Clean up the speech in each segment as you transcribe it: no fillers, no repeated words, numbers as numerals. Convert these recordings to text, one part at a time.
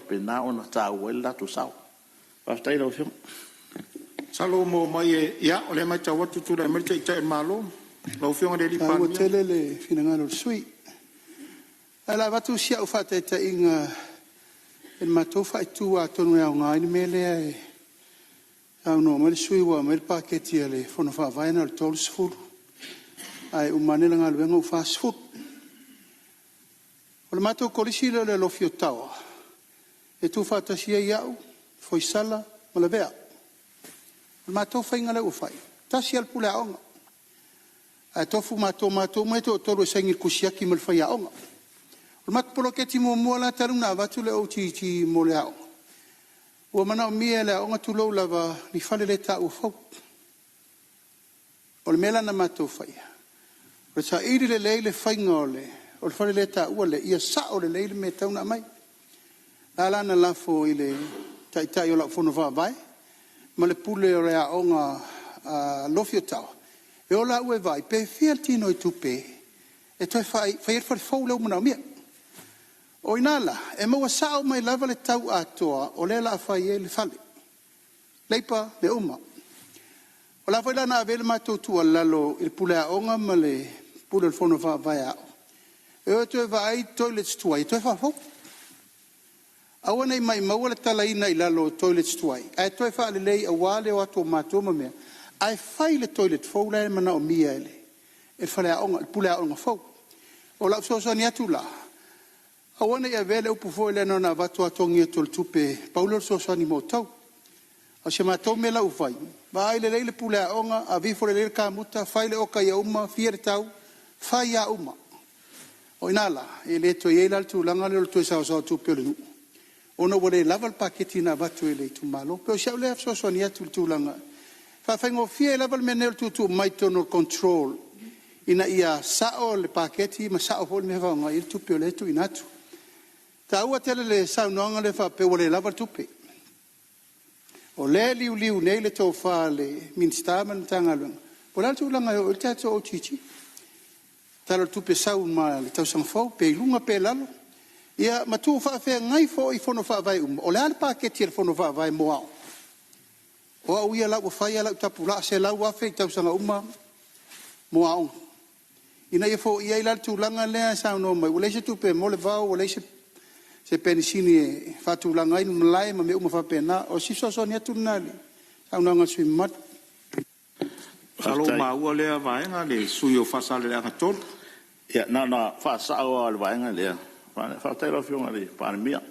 pena ona tauela tu sau. Pastai lo fiong. Salo mo mai ya ole mai tawa tu le mai tai malo. Lo fiong de li pa. O tele le finangalo sui. Ala watu sia o fata ta inga en matofa tu a tonu ya nga ni mele ai. Au no mai sui wa mai paketi ale fono fa vai na tol sfur. Ai o manela nga luenga o fast food. O le mato kolisi le lo fiotawa. E tu fata sia iau foi sala o le vea. O mato fainga le o fai. Tasi al pule aonga. A tofu mato mai to toro sengi kusiaki mal fai aonga. O mato poloketi mo la taruna watu le o ti mo le aonga. O mana o mia le aonga tu lo lava ni fale le ta o fau. O le mela na mato fai. O sa iri le leile fainga o le fale le ta ua le ia sa o le leile me tauna mai. Ala na lafo i le tai o la fono va vai. Ma le pule o le aonga lofio tau. E o la ue vai, pe fiel tino i tupe, e toi fai fau leo mana o mia. O inala, e maua sao mai lava le tau atoa, o le la fai e le fale. Leipa le uma. O la fai lana avele matou tua lalo il pule aonga ma le pule il fono va vai ao. E o toi vai toilets tuai, toi fa fau. Awana i mai maua le talaina i lalo toilets tuai. E toi fa le lei a wale o ato matou ma mea. Ai fai le toilet fau le mana o mia ele. E fale aonga, il pule aonga fau. O la so ni atu la. Awana ia vele upu fo le no na vatu atongi e tol tupe. Paulo so ni mo tau. O se matou me la ufai. Ba ai le pule aonga, a vifo le kamuta, fai le oka ia uma, fiere tau, fai ia uma. O inala, e le to ye la tu langa le to sa tupe le nu. Ona wole lava paketi na vatu ele tu malo. Pe o se le so ni atu tu langa. Fa fengo fie level menel tu mai tono control ina ia sao le paketi ma sao fol me va ngai tu pe le tu inatu ta ua tele le sao no le fa pe wole lava tu pe o le liu nei le to fa le minstamen tangalu o la tu langa o te to chichi talo tu pe sao ma le tau sang fo pe lunga pe lalo ia ma tu fa fe ngai fo I fono fa vai o le al paketi il fono fa vai mo o au ia la o fai ala tapula se la wa fe tau sanga uma mo au ina ia fo ia ila tu langa le sa no mai o le se tu pe mo le va o le se pensini fa tu langa in mlai ma me uma fa pena o si so ni tu nali sa no nga sui mat Salo ma ua le vai nga le suyo fa sale le atol Ya na fa sa o al vai nga le. Fa tai lo fiong ali pa mia.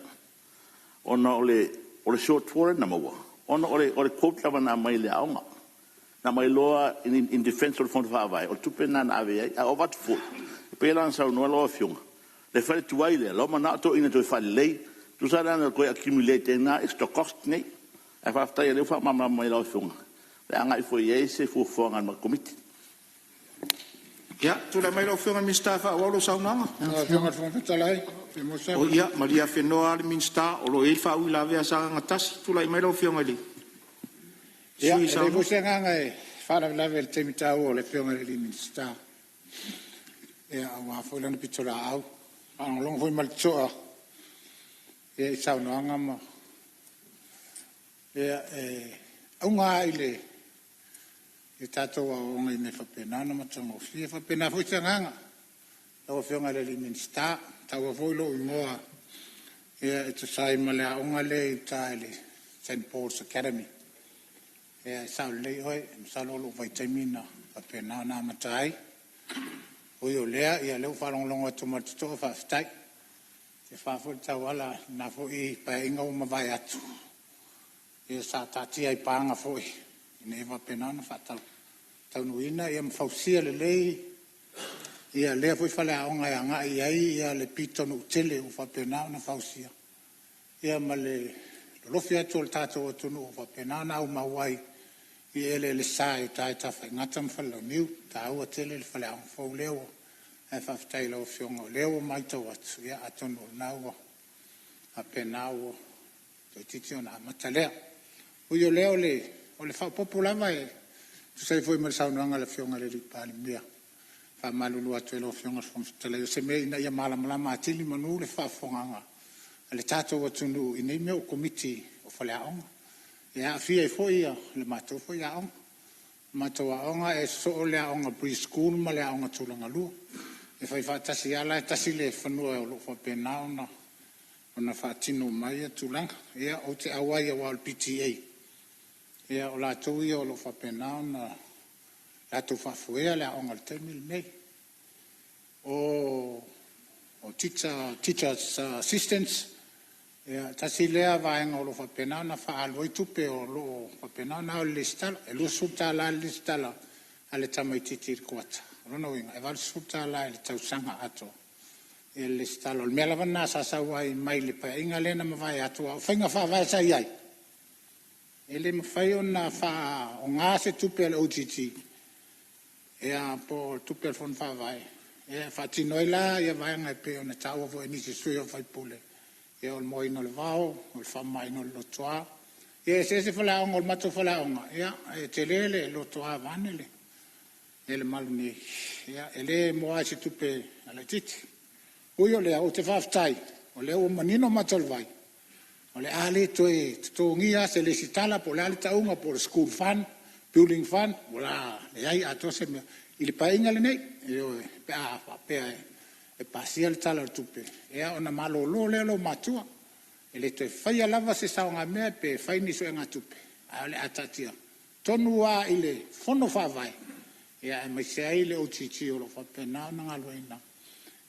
Ona ole short for na mo. Ona ole quote lava na mai le aonga. Na mai loa in defense of fond vai. O tupe na ave a o wat fo. Pe lan sa no lo fiong. Le fa tu vai le lo mana to ina to fa le. Tu sa na ko accumulate na extra cost nei. A fa tai le fa mama mai lo fiong. Le anga fo ye se fo fo ngan ma committee. ya tu le mai lo fiong mi sta fa o lo sa na fiong fo talai. o ya maria feno al min sta o lo il fa u la vea sa ngatas tu le mai lo fiong ali ya le vo se nga e fa la level temita o le fiong ali min sta ya wa fo la pitola au ang long fo mal choa e sa no anga ma ya unga ile e tato wa onga ne fa pena na matango fie fa pena fo tsanga o fiong ale li min sta ta wa fo lo moa e to sai mala onga le tale St Paul's Academy e sa le hoi sa lo vitamina fa pena na matai o yo le ia le fa long long to mat to fa stai e fa fo ta wala na fo I pa inga o ma vai atu e sa ta ti ai pa nga fo ne va pena na fatal tau nuina ia mfausia le lei ia le foi fale aonga nga ia le pito no tele o fa pena na fausia ia male lo fia tol tato to no fa pena na o mawai ia le sai tai ta fa ngata mfalo miu ta o tele le fale aonga fo leo e fa tai lo fiongo leo mai to wat ia atono na o a pena o to titiona matalea o yo leo le o le fa popular mai tu sai foi mal sauna nga le fionga le pa mia fa malulu atu lo fionga fon tele se me ina ia mala mala ma tili manu le fa fonga le tātou atunu i nei mea o komiti o whaleaonga. Ia fia e fo ia le mātou fo ia aonga. Mātou aonga e so o le aonga preschool ma le aonga tūlanga lua. E whai whātasi ala e tasi le whanua o lo whapenao na o na whātino mai a tūlanga. Ia o te awai a wal PTA. Ia o lātou ia o lo whapenao na lātou whafuea le aonga le taimil nei. O teachers assistants. Ia tasi lea vaenga o lo whapenao na whaaloi tupe o lo whapenao na o le stala. E lo sutala le stala a le tamaititi kuata. Rono winga, e wale sutala e le tausanga ato. E le stala. O le mea lawa nā sasawai mai le pa inga lena mawai ato. O whainga whaavai sa iai. E le mawhai o na wha o ngā se tupe le OTT. Ea po tupe le fon whaavai. Ea whatinoi la, ia vaenga e pe o na taua vo e nisi sui o whaipule. E o le moina le vao, o le whamaina le lotoa. E se whalaonga, o le matu whalaonga. Ia, e te lele, lotoa vanele. E le malu ni. Ia, e le moa se tupe ala titi. Ui o lea, o te whaftai. O lea o manino matalvai. O le ale toe, to ngia se le sitala, po le ale taunga, po le school fund, building fund. O la, le ai ato se mea. I le painga le nei. E o e, pea e pasia le tala tupe. Ea ona malolo le lo matua. E le toe whaia lava se saonga mea pe whaini so e ngā tupe. A le atatia. Tonu a i le fono whawai. Ea e mai sea i le OTT o lo whapenao na ngā luena.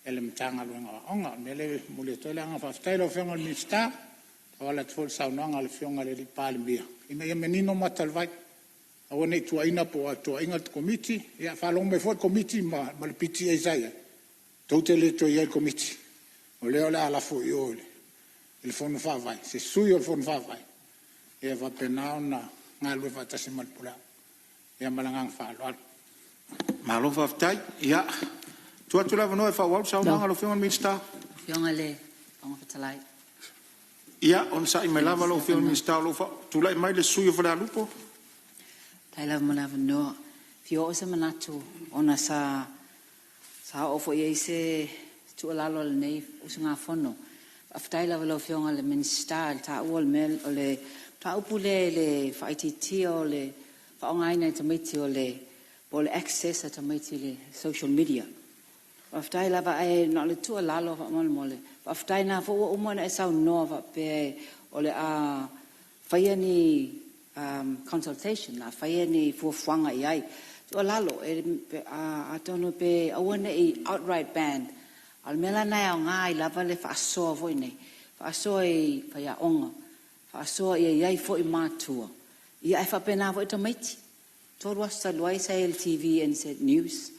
E le mtanga luenga onga. Me le mule toi le anga whaftai lo whionga le minsta. Tawala tfol saunanga le whionga le li pāle mia. Ina ia menino matalvai. Awa nei tua ina po a tua inga te komiti. Ea whalong me fo komiti ma le PTA zai. Tau te le to iai komiti. O leo le ala fo i ole. Il fono whawai. Se sui o le fono whawai. E wapenao na ngā lue whatasi malpula. E malangang whaloa. Malo whaftai. Ia. Tua tula wanoe whawau sau nanga lo whionga minsta. Whionga le. Panga whatalai. Ia. On sa i mai lava lo whionga minsta. Tula i mai le sui o whalea lupo. Tai lava malawa noa. Fio o se manatu. Ona sa ofo ia i se tualalo le nei usu ngā whono. Aftai lava lau whionga le minsta, le tā ua le mel, o le tā upu le whaititi o le whaongaina i tamaiti o le access a tamaiti le social media. Aftai lava e no le tualalo whaamole mole. Aftai nā fo umana e sau noa pe o le a whaia ni consultation, a whaia ni fuafuanga i ai. O lalo a tono pe awana i outright band al mela na o nga I lava le faasoa foi nei faasoa I faia onga faasoa I foi matua ia e fa pena foi tomaiti todo wasa loai sa LTV and said news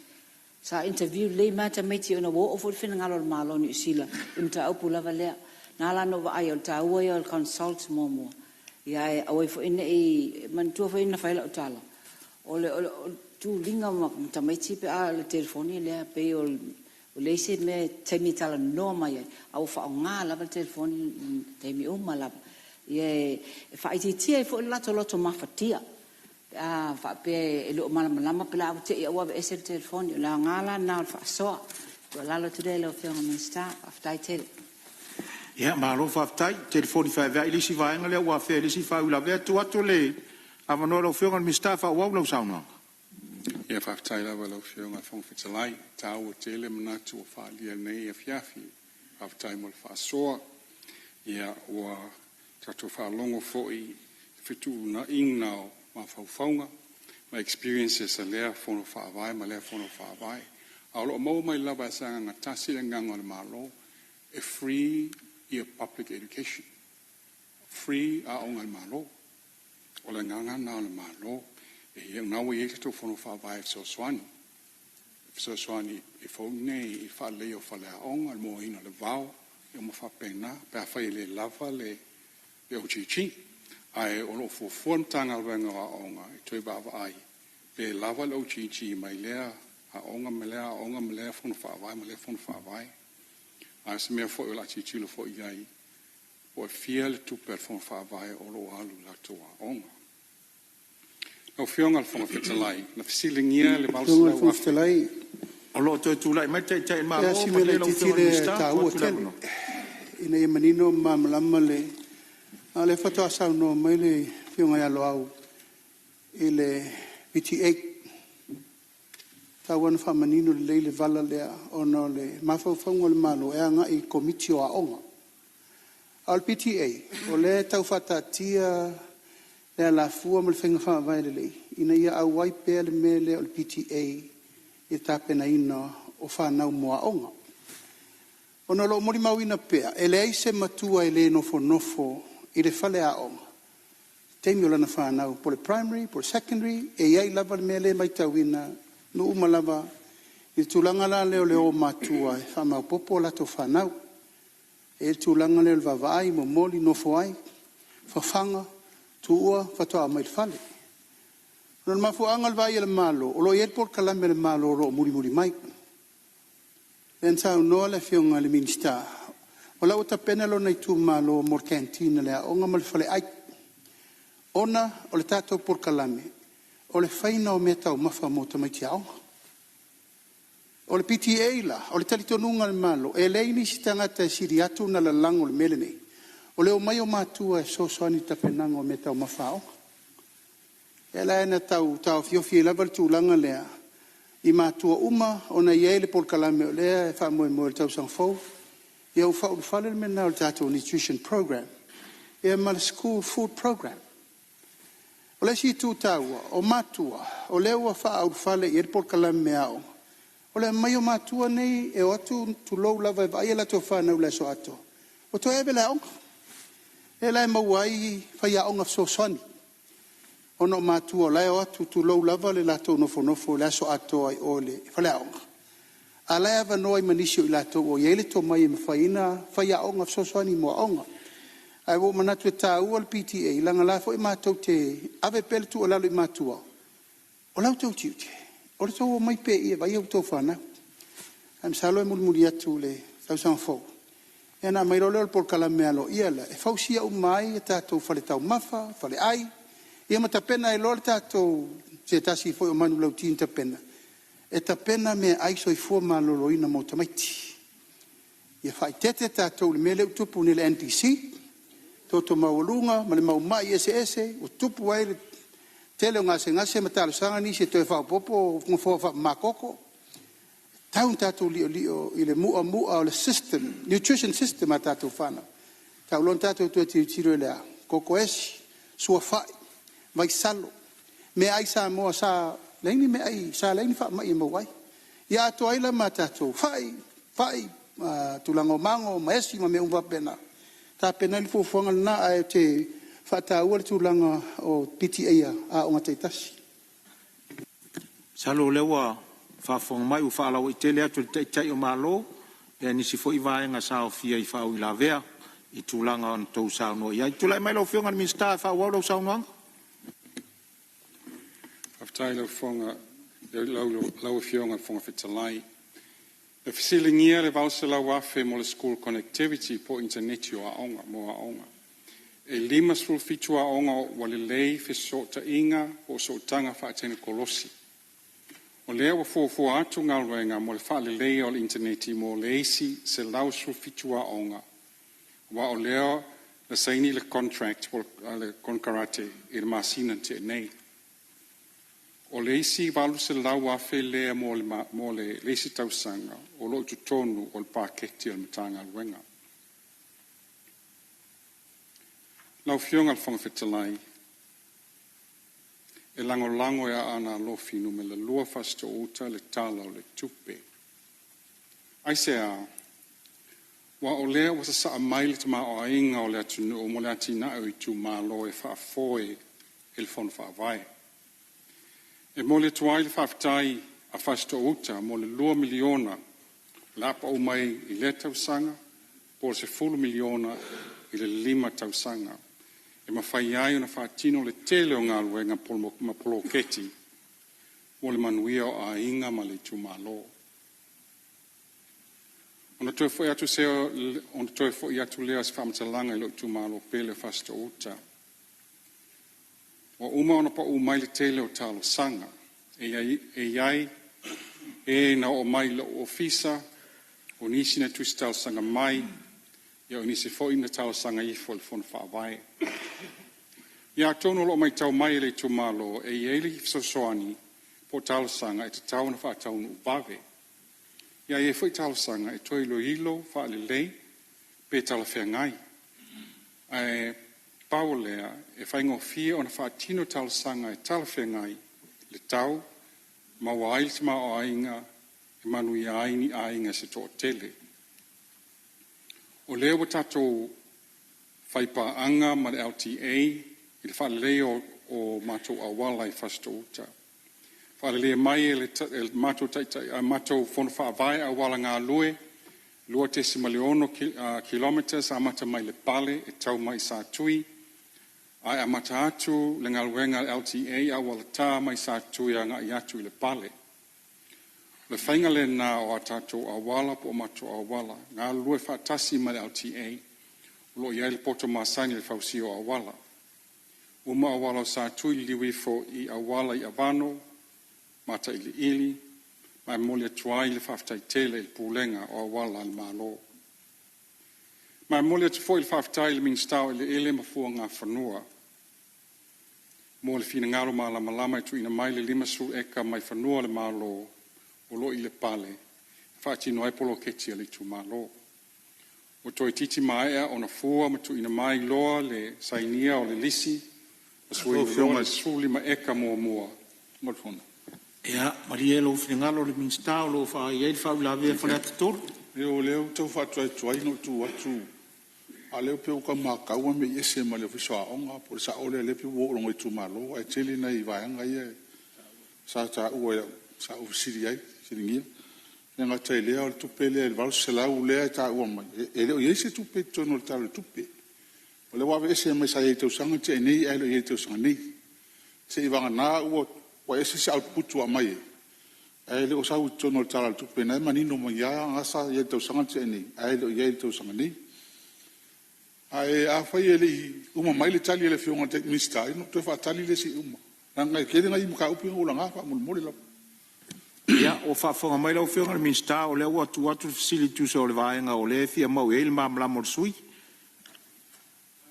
sa interview le mata maiti ona wo of fina ngalo malo ni sila imta upu lava le na la no ai o ta o il consult momo ia e o foi nei man tu foi na faila utala o tu linga ma tamaiti pe a le telefoni le pe o le se me temi tala no mai au fa nga la le telefoni temi o mala ye fa iti e fo la to loto mafatia a fa pe lo mala pe la te o va ese telefoni la ngala na fa so la lo today lo fe on sta after tel Ia malo whaftai telefoni fa va ilisi vaenga le wa fe ilisi fa ula ve tu atu le avano lo whionga minsta fa wa lo sauna. Ia whaftai lawa lau whionga whongwhitalai, tāua tele manatu o whaalia nei a whiawhi, whaftai mo le whaasoa, ia ua tato whaalongo fōi whitu na ingnao ma whauwhaunga, ma experiences a lea whono whaawai, ma lea whono whaawai. Aolo mau mai lawa sanga ngā tasi le nganga le malo, e free ia public education. Free a o ngai malo, o le nganga na le malo, e nau e te whono whaawai so swani. So swani e whaune i whaale o whale aonga, le mo ina le vau, e o ma whapena, pe a whai le lava le o chichi. Ai o lo fuantanga renga aonga, e tui bawa ai. Pe lava le o chichi mai lea aonga me lea whono whaawai, me lea whono whaawai. Ai se mea whoi o la chichi lo whoi ai, o e fia le tuper whono whaawai o lo alu la tua aonga. O whionga le whonga whetalai, na whisilingia le balsala Whionga whetalai. O lo toi tūlai, mai te ma Ia o si ma mele le titire whionga tā ua tele. ina ia manino mamalama le fatoa saunoa mai le fionga ia loau i le PTA tawana whamanino le leile vala lea ono le mawhauwhaunga le malo e anga i komiti o aonga. Al PTA, o le tau whatatia le la fua mo le whenga whaavai le lei. Ina ia au wai pēr le mele o le PTA i tāpena ina o whanau mo aonga. Ono lo mori mawina pēr, e le aise matua e le nofo i le whale aonga. Teimi o lana whanau, po le primary, po le secondary, e iai lava le mele mai tauina no umalava i tūlanga la leo leo matua e whamau popo la to whanau e tūlanga leo le vavai mo moli nofo ai whawhanga tuua whatoa mai le whale non mafu angal vai le malo o lo airport kalame le malo ro muri mai en sa no le fionga le minsta o la uta penelo nei tu malo mor cantina le onga mal whale ai ona o le tato por kalame o le whaina o mea tau mawha mo tamai te aonga. O le PTA la, o le talitonunga le malo, e leini si tangata e siri atu na la lango le mele nei. O le o mai o mātua e sosoani tapenanga o mea tau mawha aonga. E la ena tau fiofi e lava le tūlanga lea. I mātua uma, o na iei le polkalame o lea, e wha moe le tau sangfou. E au wha urufale le mena o le tātou nutrition program. E ma le school food program. O le si tūtaua, o matua, o leua wha au whale i erpol kalame me au. O le mai o matua nei e o atu tu lou lava e vai e la tō whanau le so ato. O tō ebe le aonga. E lai mauai whai aonga fsosani. O no matua o lai o atu tu lou lava le la tō nofo le so ato ai o le whale aonga. A lai ava noai manisio i la tō o iele tō mai e mwhaina whai aonga fsosani mo aonga. Ai wo manatu e tāua le PTA, langa la fo i mātou te ave pele tu o lalo i mātua. O lau tau tiu te. O le tau o mai pe ia, vai au tau whanau. Ai msalo e mulmuri atu le tau sang fau. E na mai role o le polkala mea lo ia la. E fau sia u mai e tātou fale tau mafa, fale ai. Ia ma tapena e lo le tātou se tasi foi o manu lau tin tapena. E tapena me ai soi fua malolo ina mo tamaiti. Ia fai tete tātou le mele utupu ni le NDC. Toto maulunga, ma le mau mai ese, o tupu ai le tele o ngase ma talo sanga ni se toe whao popo, ngofo wha makoko. Taun tātou lio i le mua o le system, nutrition system a tātou whana. Tau lon tātou tua tiro i lea, koko esi, sua whai, vai salo. Me ai sa moa sa, leini me ai, sa leini wha mai mo wai. Ia ato ai la ma tātou, whai, tulango mango, maesi ma me umwa pena. Ta pena li fuafuanga na a te whataua le tūlanga o PTA a o ngatai tasi. Salo lewa whaafonga mai u whaalau i tele atu le teitai o malo e nisi fo i vaenga sao fia i whaau i la vea i tūlanga on tau sao noa. Ia i tūlai mai lau whionga ni minsta e whaau lau sao noanga? Aftai lau whionga, lau whionga whonga whitalai. E fisilingia le vausa lau afe mo le school connectivity po interneti o aonga, mo aonga. E lima sul fitu aonga wa le lei fisota inga o so tanga whaatene kolosi. O lea wa fuafua atu ngalwenga mo le wha le lei o le interneti mo le eisi se lau sul fitu aonga. Wa o lea le saini le contract po le konkarate i le masina te nei. O le isi valu se lau afe lea mo le leisi tausanga o lo tutonu o le paketi al matanga al wenga. Lau fionga al whanga whetalai e lango e ana lofinu me le lua fasto uta le tala o le tupe. Ai se a wa o lea wasa saa maile tama o ainga o le atunu o mo le atina o i tu malo e whaafoe il fon whaavai. E mo le tuai le whaftai a fasto uta mo le 2 miliona lapa o mai i le tausanga po se 4 miliona i le 5 tausanga. E mawhai ai ona whaatino le tele o ngā luenga ma polo keti mo le manuia o a inga ma le tumalo. Ona toi fo atu seo, ona toi fo i atu lea se whamatalanga i lo tumalo pele fasto uta. O uma ona pa umai le tele o talo sanga. E iai, e na o mai le ofisa, o nisi na tusi talo sanga mai, Ia o nisi fo ina tau sanga I fo le fona whaavai. Ia tono lo mai tau mai le tumalo e ieli sosoani po tau sanga e te tau na wha tau nu vave. Ia e fo tau sanga e toi lo ilo wha le lei pe tala whea ngai. E paulea e whaingo fia o na wha tino tau sanga e tala whea ngai le tau ma waili te mao ainga e manu I aini ainga se to tele. O leo tatou whaipaanga ma le LTA I le whaleleo o matou awala I fasto uta. Whalelea mai e le matou taitai, matou whono whaavai awala ngā lua tesima leono kilometers a mata mai le pale e tau mai sa tui. Ai a mata atu le ngaluenga LTA awala tā mai sa tui a ngā iatu I le pale. Le whainga le nā o a tātou awala po o matou awala. Ngā lue whaatasi mai le LTA. Lo ia le poto masani le whausi o awala. Uma awala sa tui liwi fo I awala I avano, mata I le ili, mai molia tuai le whaftai tele I pulenga o awala al malo. Mai molia tu fo I le whaftai le minstau I le ele mafua ngā whanua. Mo le fina ngaro malama lama I tu ina mai le 5 eka mai whanua le malo, o lo I le pale, whaatino ai polo keti ali tu malo. O toi titi maea o na fua ma tu ina mai loa le sainia o le lisi, o sui loa le suli ma eka mua mua. Morfona. Ia, marielo whingalo le minstau lo wha iei whau la vea whanata toro. Leo tau whātua tuai no tu atu. A leo peo ka mākaua me iese ma leo whisoa onga, por sa ole le peo wōrongo I tu malo, ai tele na I vaianga ia, sa ta ua sa ufisiri ai, siringia. Nga tai lea o le tupe lea, le valu se lau lea ta ua mai. E leo iese tupe tono le talo le tupe. O le wawe ese mai sa iei tau sanga te nei, ai lo iei tau sanga nei. Se I vanga nā ua, wa ese se alputu a mai. Ai leo sa u tono le talo le tupe, nai manino mai ia, ngasa iei tau sanga te nei, ai lo iei tau sanga nei. Ai a fai ele uma mai le tali ele fionga te mista, ino te fa tali le si uma. Nanga kere ngai muka upi o langa fa mulmole la. Ia, o whafonga mai lau whionga le minstau, o leo atu facility so le vaenga o le fia mau e le mamla mo sui.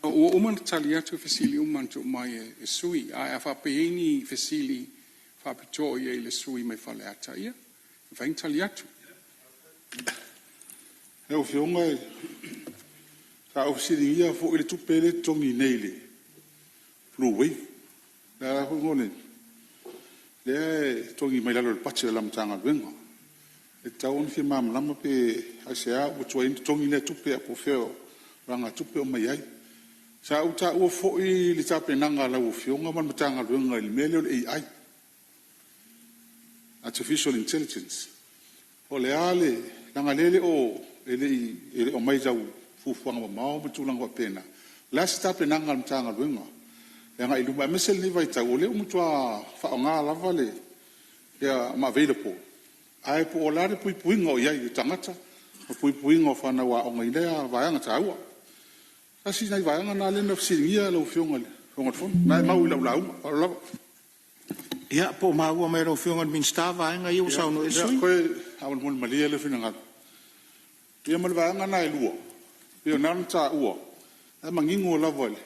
O uman tali atu fasili uman tu mai e sui, a whapeini fasili whapito I le sui mai whale ata ia. Whaing tali atu. Leo fionga e ka ofisiri ia fo ile tupele tongi neile. Fluwei. La ho ngone. Le tongi mai lalo le pache la mtanga venga. E taun fi mam lama pe asea o tua tongi le tupe a pofeo ranga tupe o mai ai. Sa uta o fo I le tape nanga la o fionga man mtanga venga il mele o AI. Artificial intelligence. O le ale nanga lele o ele o mai jau fufuanga mau betulang wa pena. La tape nanga mtanga venga. Nga iluma mesel ni vai tau le umtua fa nga lava le ya ma available ai po la de pui ngo ya I tangata pui ngo fa na wa nga ile va nga tau asi nai va nga na le no singia lo fionga le fionga fon nai mau la la Ia, po maua mai lau whionga min stava nga iu sau no e sui. Ia, koe awan muli malia le whina ngata. Ia mali va nga na e lua. Ia nana ta ua. Ia mangingo o lava le.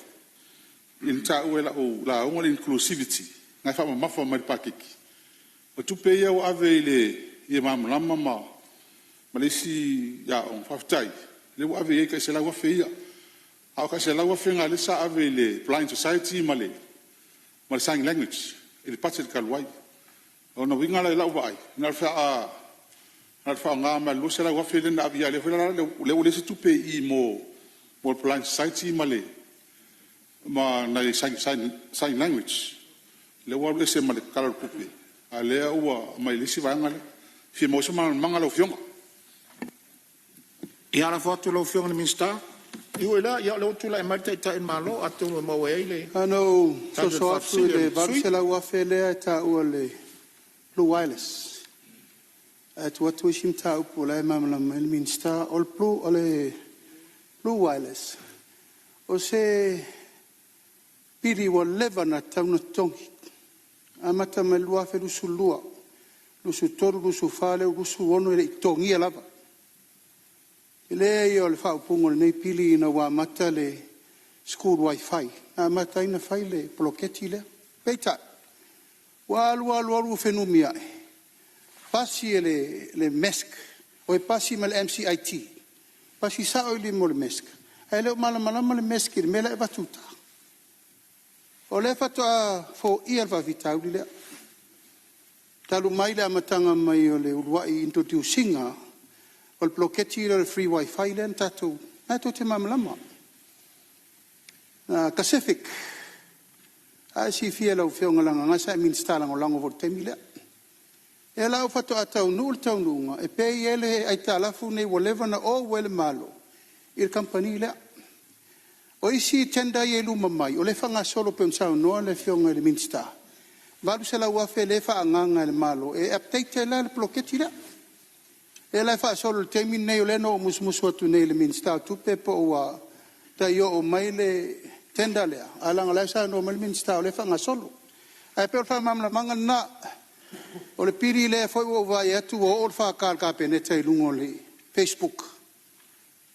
In ta ua la unga inclusivity. Ngai wha mafa mai pakiki. O tupe ia o ave ia mamulama ma. Malisi ia on whaftai. Le o ave ia ka se laua whia. Au ka se laua whia le sa ave le Blind Society ma le sign language. Il pate ka luai. O na winga la lau vai. Na fa nga ma lu se laua whia na avia le le se tupe I mo Blind Society ma le na sign language. Le wa le se ma le kala pupe. A le ua mai lisi vanga le. Fie mo se manga lo fionga. Ia la foto lo whionga min sta. Iu la ia lo tula e mai ta in malo atu mo e le. Ano so atu le varsela ua fele ta ua le Blue Wireless. At what we shim ta upo la mamla min sta all Blue ole Blue Wireless. O se piri wa leva na tauna tongi. Amata me lua fe lusu lua. Lusu toru, lusu fale, lusu ono e tongi lava. Le yo le whaupungo nei pili ina wā mata le school wifi. Nā mata ina whai le poloketi le. Peita, wā alu whenumia e. Pasi e le MESC, o e pasi ma le MCIT. Pasi sao ili mo le MESC. E leo malama le MESC i le mela e watuta. O le whatua fo ia le wawitau li lea. Talu mai le amatanga mai o le uruai introducinga o le poloketi le free wifi le tatou. Tatou te mamalama. Pacific. A si fia lau whionga langa ngasa e minsta lango lango vor temi lea. E lau whato a taunu ul taununga. E pei ele ai talafu nei walewa na o wele malo. I le company lea. O isi tenda i e luma mai. O le whanga solo pe unsau noa le whionga le minsta. Valu se lau wafe le wha anganga le malo. E update la le poloketi lea. E lai wha solo le temi nei o le no o musmusu atu nei le minsta. Tupe po ua ta yo o mai le tenda lea. Alanga lai sa no mai le minsta o le whanga solo. Ai pe o wha mamla manga na. O le piri le foi o vai atu o le wha ka peneta i lungo le Facebook.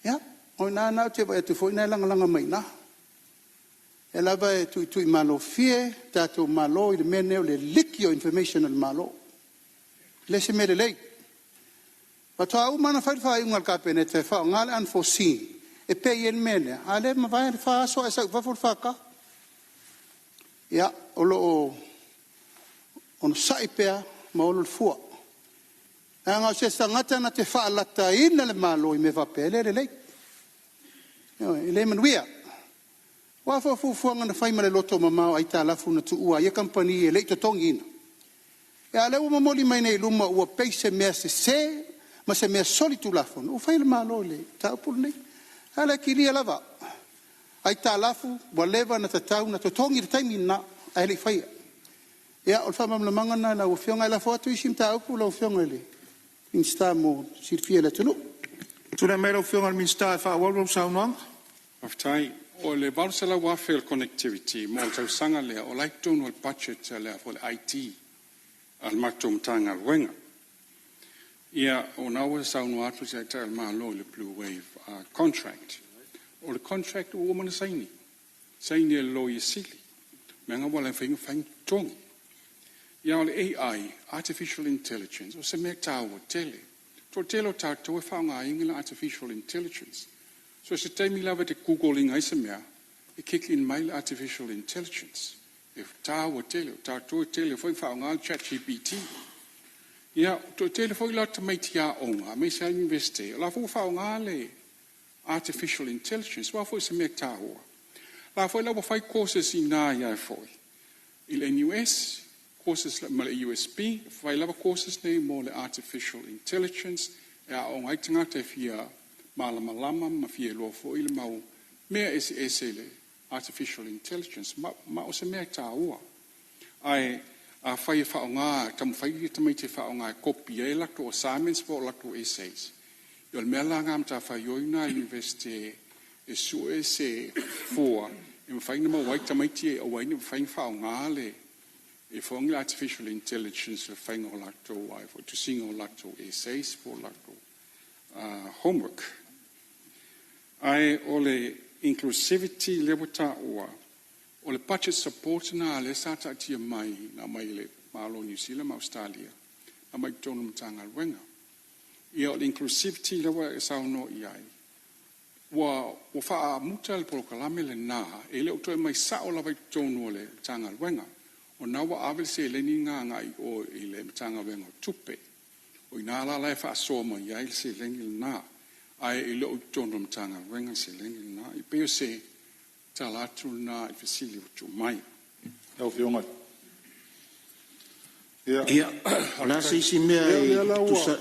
Ya? O nā te vai atu foi nai langa mai na. E lava e tui malo fie, tātou malo i le mene o le liki o information o le malo. Le se mere lei. Pato au mana whai ungal ka peneta e whao ngale unforeseen. E pe i en mene. A le ma vai le wha aso e sa wafur whaka. Ya, o lo o ono saipea ma olo le fua. E anga se stangata na te whaalata ina le malo i me wapele le lei. I le manuia. Wafa fufuanga na whaima le loto mamao ai tā lafu na tu ua. Ia kampani e leito tongi ina. E a lewa mamoli mai nei luma ua peise mea se ma se mea soli tu lafu. O whai le malo le tā upulu nei. A le kiria lava. Ai tā lafu wa lewa na tatau na totongi le taimi na ai le whaia. Ia o le whamamla mangana na ua whionga la foatu isim tā upu la ua whionga le. Minsta mo sirfia le tunu. Tuna mera whionga le minsta e wha walwal saunoanga? Aftai, o le Varsala Warfare Connectivity, mo tau sanga lea, o like tonu al budget lea for IT, al matum tanga al wenga. Ia, o nawa sauno atu se ta al malo le Blue Wave contract. O le contract o mana saini. Saini el lo i sili. Menga wala whainga tongi. Ia o le AI, Artificial Intelligence, o se mea tāua tele. Tō telo tātou e whaonga ingila Artificial Intelligence. So se taimi lava te Google inga isa mea, e kick in mail Artificial Intelligence. E tāua tele, tātou e tele, whai whaonga al ChatGPT. Ia, tō tele whai lata mai tia onga, me sa investe, la whai whaonga le Artificial Intelligence, wa whai se mea tāua. La whai lawa whai courses i nā ia e whai. Il NUS, courses ma le USB, whai lava courses nei mo le Artificial Intelligence, e a o ngai tangata e fia malama, ma fia loa fo ile mau, mea ese le Artificial Intelligence, ma o se mea tā ua. Ai, a whai e whao ngā, tamu whai i tamai te whao ngā kopi e lakto assignments po lakto essays. I o le mea la ngam tā whai oina university e su e se fua, e ma whai na ma wai tamai te e waini whai whao ngā le, e whaongi Artificial Intelligence le whainga o lakto wai, to singa o lakto essays po lakto homework. Ai o le inclusivity lewa tā ua, o le budget support na le sata atia mai, na mai le malo New Zealand ma Australia, na mai tonu mtanga wenga. Ia o le inclusivity lewa e sao no iai. Wa wha muta le polokalame le nā, e le uto e mai sao la vai tonu le mtanga wenga. O nā wa avel se le ni ngā ngai o i le mtanga wenga tupe. O i nā la lai wha asoma iai se lengi le nā. Ai e le uto no mtanga wenga se lengi le nā. I peo se talatu nā i fasili utu mai. Au whionga. Ia, la se isi mea i tusa.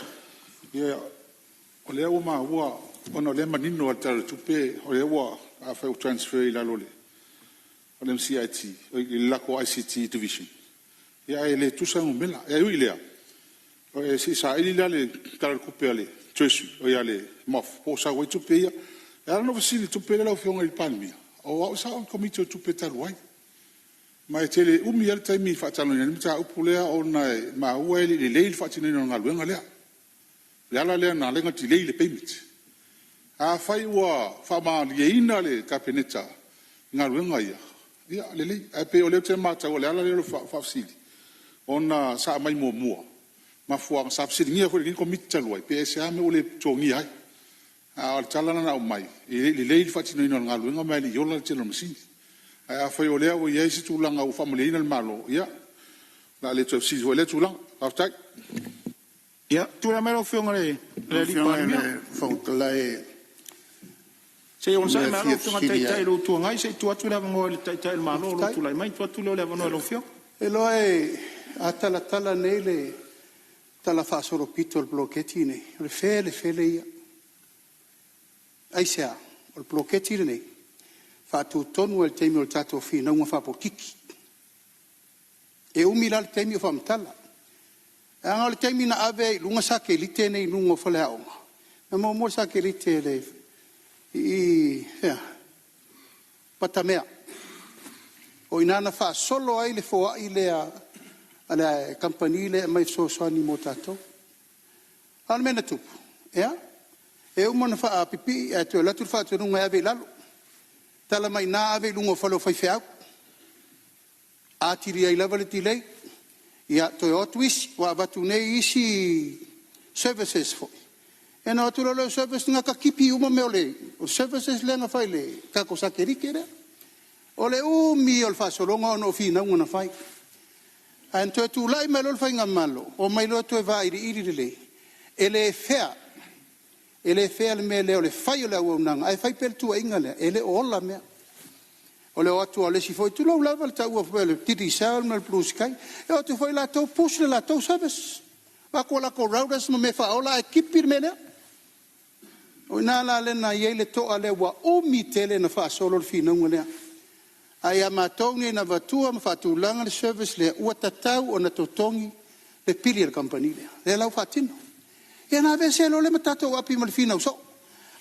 Ia, o lea ua maa ua, ono le manino a tala tupe, o lea ua a whau transfer i lalole. O le MCIT, o i lako ICT division. Ia e le tusa ngumela, ia ui lea. O e si sa ili lea le tala kupe ale, tresu, o ia le mof, po sa wai tupe ia. Ia no vasili tupe le lau whionga i palmia. O au sa on komite o tupe talu ai. Ma e tele umi al taimi whaatalo ni mta upu lea o na ma ua le leil whaatino ni ngā luenga lea. Le ala lea na lenga ti leile peimit. a fai wa fa ma ye ina le kapeneta nga ruenga ia le ai pe ole te mata ole ala le fa sili ona sa mai mo ma fuang sa sili ngia ko ni komit taloi pe se ame ole tongi ai a tala na mai le fa tino ina nga ruenga mai yo la telo masi a fai ole o ye si tu langa u family ina malo ia la le tu si ole tu lang aftak ia tu la mero fiongale le li pa le fonklai se on sai malo tu tai lo tu ngai se tu atu la ngo le tai malo lo tu la mai tu atu le no lo fio e lo e atala nele tala fa solo pito il blocchetti ne le fele ia ai sia il blocchetti ne fa tu tonu il temi il tato fino un fa po kiki e umila il temi fa mtala anga il temi na ave lunga sa ke lite nei lungo fa le aonga na mo sa ke lite le patamea o inana fa solo ai le fo ai le ala campanile mai so ni motato almena tu ya e o mona fa pipi e to la tu fa tu nunga ave lalo tala mai na ave lungo falo fai fea atiri ai lava le tilei ya to o twist wa batu nei isi services fo e na tu lo service nga ka kipi uma me ole o services le nga fai le ka ko sa kerikere ole o mi ol fa solo nga no fina una fai an to tu lai me lo fai nga malo o mai lo to vai iri le ele fea le me le fai le o nang ai fai per tu ingale ele o la me ole o tu ole si foi tu lo lava ta u fel titi sal mal plus kai e o tu foi la to push la to sabes va ko la ko raudas me fa ola ekipir me le o na la le na yele to ale wa o mi tele na fa solo fina ngole ai ama tongi na vatua ma fa tu langa service le o tatau o na to tongi le pilier company le la fatino e na vese lo le matato api mal fina so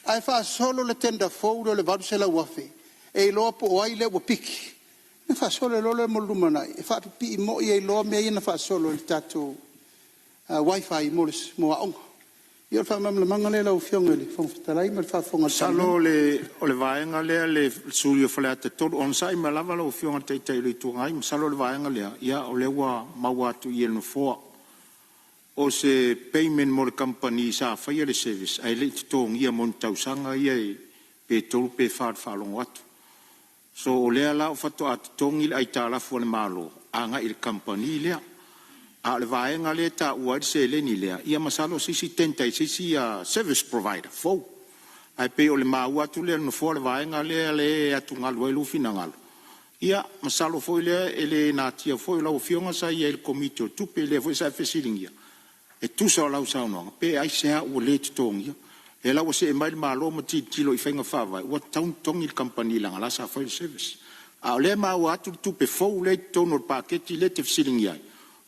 ai fa solo le tenda foudo le vadu se la wafe e lo po ai le wo piki ne fa solo lo le molumana e fa pipi mo e lo me na fa solo il tato wifi moles mo a io fa mam le mangale la ufiongele fon talai mal fa fon salo le o le vaenga le sulio flata todo on sai ma lava lo ufionga te le tu ngai salo le vaenga le ia o le wa mawa tu i no fo o se payment mo company sa fa le service ai le to ngia mon tausanga ia pe tolu pe fa long wat so o le ala o fato at tongi ai tala fo le malo anga il company le a le vaenga le ta ua se le ni le ia masalo sisi tenta sisi service provider fo ai pe o le maua tu le no fo le vaenga le atunga lo lu finangalo ia masalo fo le ele na tia fo la ofionga sa ia il comito tu pe le fo sa fesilingia e tu sa la usa no pe ai se o le tongia e la o se mai malo mo ti lo i fenga fava o town tong il company la la sa fo service a le maua tu pe fo le tono paquete le te fesilingia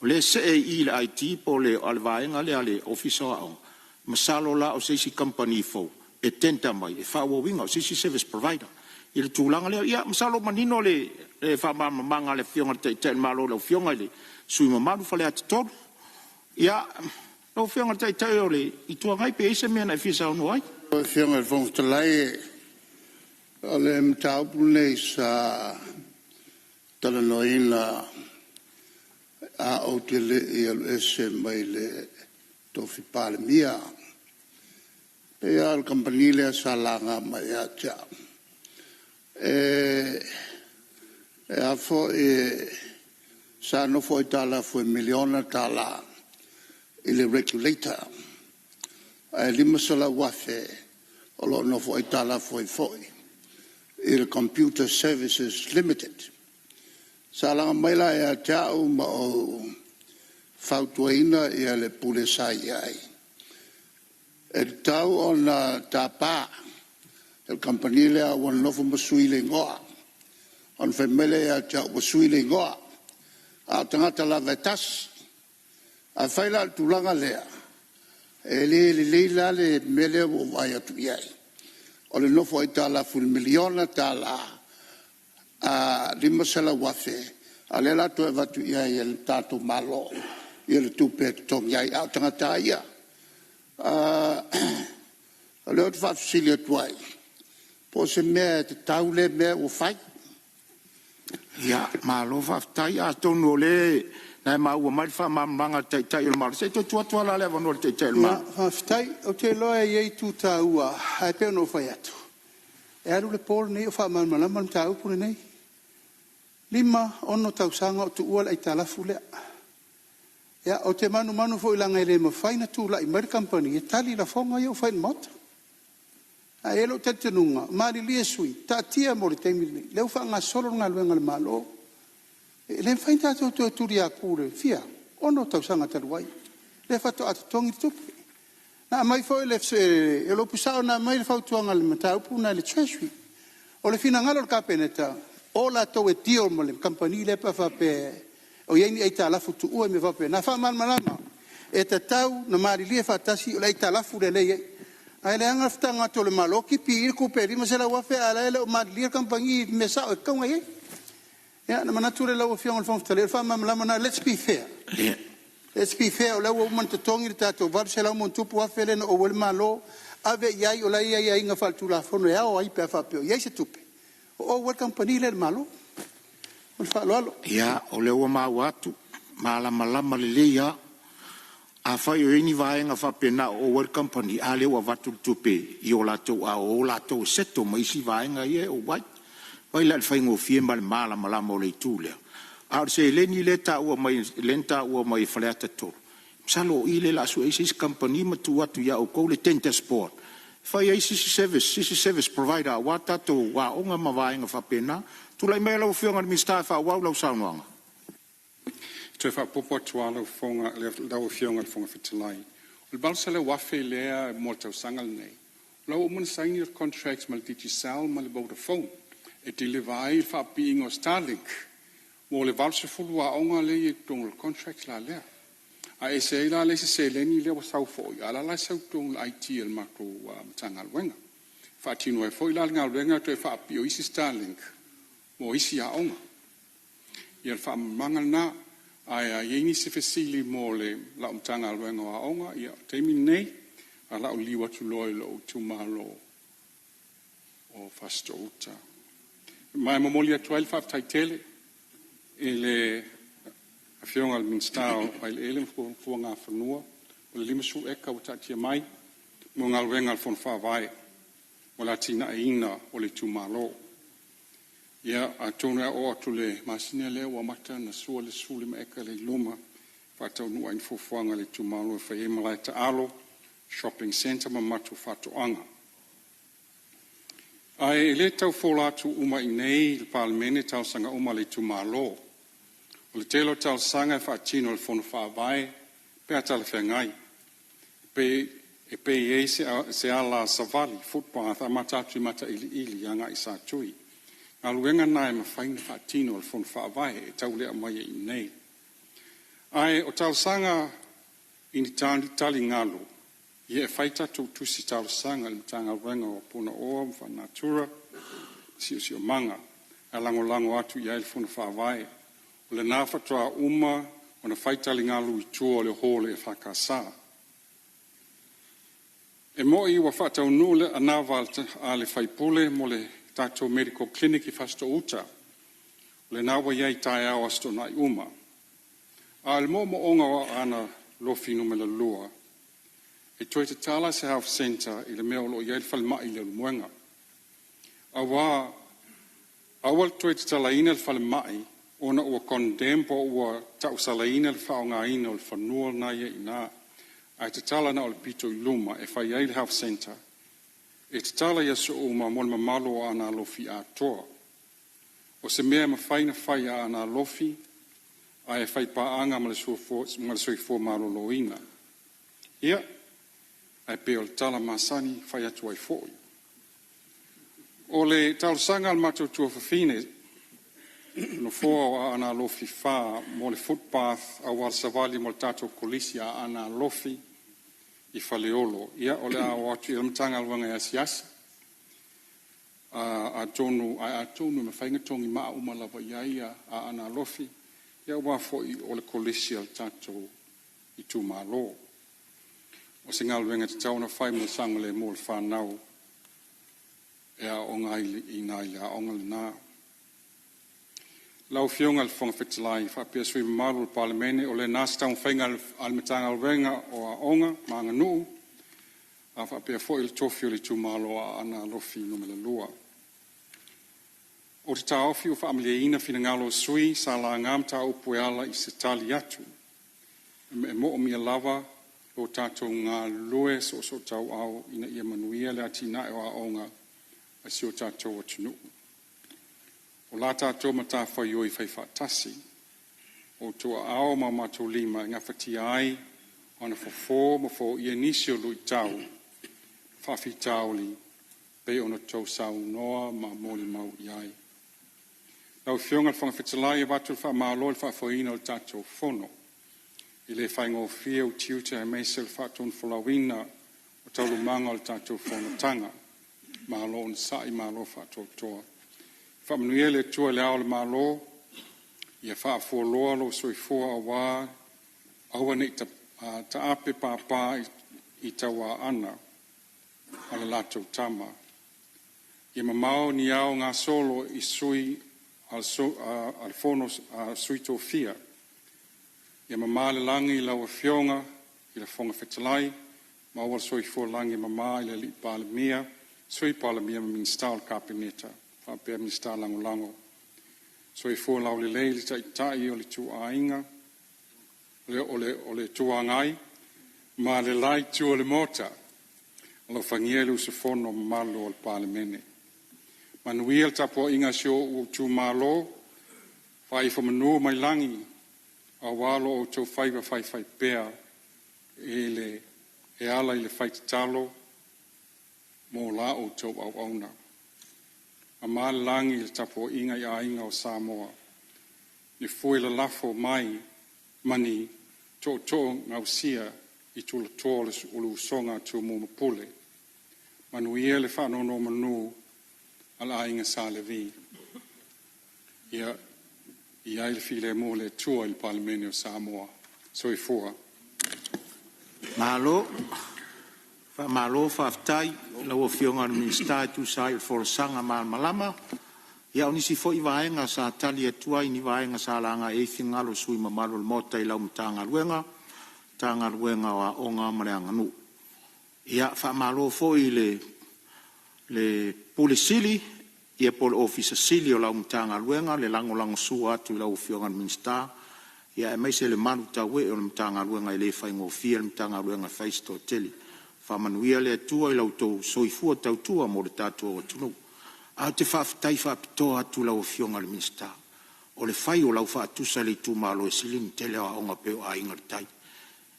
le se il IT po le alvaenga le ale officer o masalo la o se si company fo e tenta mai e fa wo winga o se si service provider il tulanga le ia masalo manino le fa manga le fionga te malo le fionga le sui mamalu fa le atto ia o fionga te ole i tu ngai pe se mena fisa no ai o fionga von tlai ale mtau pule sa tala noila a o te le i ese mai le tofi pale mia e al campanile sa langa mai a tia e a fo sa no foi tala foi miliona tala il regulator e lima sala wafe o lo no foi tala foi il computer services limited Salang maila ya tau ma o fautuina ya le pulesa ai. El tau ona tapa el campanile a wan nofu masuile ngoa. On femele ya tau masuile ngoa. A tangata la vetas. A faila tulanga lea. Le la le mele o vai atu iai. O le nofu ai tala ful miliona tala a lima sala wafe ale la to vatu ia el tato malo il tu pe tom ia tangata ia Leo te whaafisilia tuai. Po se mea te taule mea o whai. Ia, malo whaftai a tonu o le, nai maua mai whamamanga teitai o maro. Se to tuatua la le avano le teitai o maro. Whaftai, o te loa e iei tu tā ua, hai peo no whai atu. E aru le pōle nei o whaamalamalama le tā upune nei. Lima ono tausanga o tu ua lai talafu lea. Ia, o te manu fo ilanga ele ma whaina tu lai mari company, e tali la fonga i o whain mota. A elo te tenunga, maari lia sui, ta tia mo le teimi nei. Leu wha ngā solo ngā luenga le malo. Le whain tātou tu turi a kūre, fia, ono tausanga taruai. Le whato atu tongi tupi. Nā mai fo ele lo pusao nā mai le whautuanga le mataupu na le treasury. O le fina ngalo le kapeneta, o la tau e tio mo le company le pa whape, o yeini e ta lafu tu ua me whape. Nā wha malama, e ta tau na maari lia whatasi, o le e ta lafu le lei. Ai le anga fta to le maloki pi il ko peri ma se la wafe ala le o madlir compagnie me sa o konga ye ya na manature la o fiong el fong tele fa mam la mana let's be fair let's be fair la o man to tongi ta to var se la mon tu po afele no o wel malo ave yai o la yai nga faltu la fono ya o ai pe fa pe ye se tupe o wel compagnie le malo o fa lo ya o le o ma watu mala le ya a fai o ini vaenga whapena o World Company a leo a watu tupe i o lato a o lato seto ma isi vaenga i e o wai wai la whai ngō fie male mala malama o le tū leo a se leni le ta ua mai lenta ua mai whaleata tō msalo i le la su isi company ma tu atu ia o kou le tenta sport fai ai sisi service provider a wata to wa onga ma vaenga whapena tu lai mea lau whionga ni mistai wha wau lau saunoanga Te wha popo tua lau whonga, lau whionga le whonga whitalai. O le balsa le wafe lea mo tau sangal nei. Lau o mun sign your contracts ma le Digicel ma le Vodafone. E te le vai wha being o Starlink. Mo le balsa fulu a onga le i tong le contracts la lea. A e se la le se leni lea wa sau foi. Ala la sau tong le IT el mako matangal wenga. Wha tino e foi la ngal wenga to e wha api o isi Starlink. Mo isi a onga. Ia wha mangal na ai yeini se fesili mo le la umtanga alwenga wa onga ia teimi nei a la liwa tu loi lo tu malo o fasto uta mai momolia 12 taitele ele afionga al minstao ai ele fu nga fanua o le limasu eka uta tia mai mo nga alwenga al fon fa vai o la tina ina o le tu malo ia a tona o atu le masina le wa mata na sua le suli ma eka le luma fa tau nu ain fufuanga le tumalo fa e malai ta alo shopping center ma matu fatu anga ai le tau fola tu uma inei le palmene tau sanga uma le tumalo o le telo tau sanga fa tino le fono fa vai pe ata le fengai pe e se ala savali footpath a mata tu mata ili anga isa tui Aluenga nai ma faina fatino al fon fa vai e tau lea mai i nei. Ai o tau sanga in tali ngalo. Ie e faita tu si tau sanga il tanga wenga o puna oa fa natura si o manga. A lango atu ia il fon fa vai. O le nafa toa uma o na faita li ngalo i tua le hole e whakasa. E mo i wa fatau nule a naval a le faipule mo le Tato Medical Clinic i fasto uta. Le nawa iai tae au asto nai uma. A le mo onga o ana lofi numela lua. E toi te tala se health center i le mea lo iai falma i le muenga. Awal toi te tala ina le falma i ona ua condemn po ua tau sala ina le whaonga ina o le whanua na ia ina. Ai te tala na o le pito i luma e whai iai le health center. E te tala ia so o ma mon mamalo ana lofi a toa. O se mea ma whaina whai a ana lofi, a e whai paanga ma le soi fo maro loina. Ia, ai pe o le tala masani whai atu ai foi. O le tala sanga al matou tua whawhine, no fōa a ana lofi wha, mo le footpath a wal savali mo le tatou kolisi a ana lofi, I faleolo. Ia o le a o atu i lamtanga alwanga e asiasa. A tonu me whainga tongi maa umalawa iaia a ana lofi. Ia wafo I o le kolisi al tatou I tu malo. o se ngaluenga te tauna whai mo sanga le mo le whanau e a o ngai i nai le a o ngai nā. Lau fionga le whanga whitalai whapia sui malu le palemene o le nasa taun whainga al metanga alwenga o a onga maanga nuu a whapia fo il tofi o le tūmalo a ana lofi no me le lua. O te tā ofi o whaamilia ina whina ngalo sui sa la ngam tā upu e ala i se tali atu. E mo o mia lava o tātou ngā lue so tau au ina ia manuia le ati na e o a onga a si o tātou o tunu. O la tātou ma tā whai oi whai whaatasi. O tua ao ma mātou lima ngā whati ai ona fofo ma fo ia nisi o lui tau. Whawhi tauli pe ona tau sau noa ma moli mau iai. Lau fionga le whangawhitalai e watu le wha maalo le whawhaina o tātou whono. I le whaingo fia o tiuta e meise le whaton whalawina o taulu manga le tātou whono tanga. Maalo on sai maalo whatou toa. Whamanuia le tua le ao le maalo ia whaafua loa lo soifua a wā aua nei ta ape pāpā i tawa ana a le lātou tama. Ia mamao ni ao ngā solo i sui al fono sui tō fia. Ia mamā le langi lau a fionga i le whonga whetalai, maua soifua langi mamā i le li palemia, sui palemia ma minister kapineta, whapea minister lango. Soifua lau le leili tai o le tua ainga, o le tua ngai, ma le lai tua le mota, o le whangielu se fono malo o le palemene. Manuia le tapo inga sio o tu malo, whai whamanu mai langi, a walo o tau whaiwa whai pea, e ala i le whai talo, mo la o tau au auna. A maa langi le tapo inga i a inga o Samoa. Ni fui le lafo mai, mani, to ngau sia, i tula tōle o lu songa tu mumapule. Manuia le whanono manu, ala inga sa le vi. Ia il file mo le tua il Parlamento Samoa. Soi fua. Malo whaftai, lau o fionga ni minister tu sa il forsanga malama. Ia onisi fo i vaenga sa tali atua i ni vaenga sa langa e ngalo sui mamalo le mota i lau mtanga luenga wa onga mareanga nu. Ia whamalo fo i le polisili, ia pol officer sili o lau mtanga luenga, le lango sua atu lau fionga ni minister. Ia e maise le manu tawe o le mtanga luenga i le whaingo fia le mtanga luenga faisto teli. Whamanuia le atua i lau tau soifua tautua mo le tātua o tunu. A te whaftai whapitoa atu lau fionga le minister. O le whai o lau whaatusa le tu malo e silini tele a onga peo a ingaritai.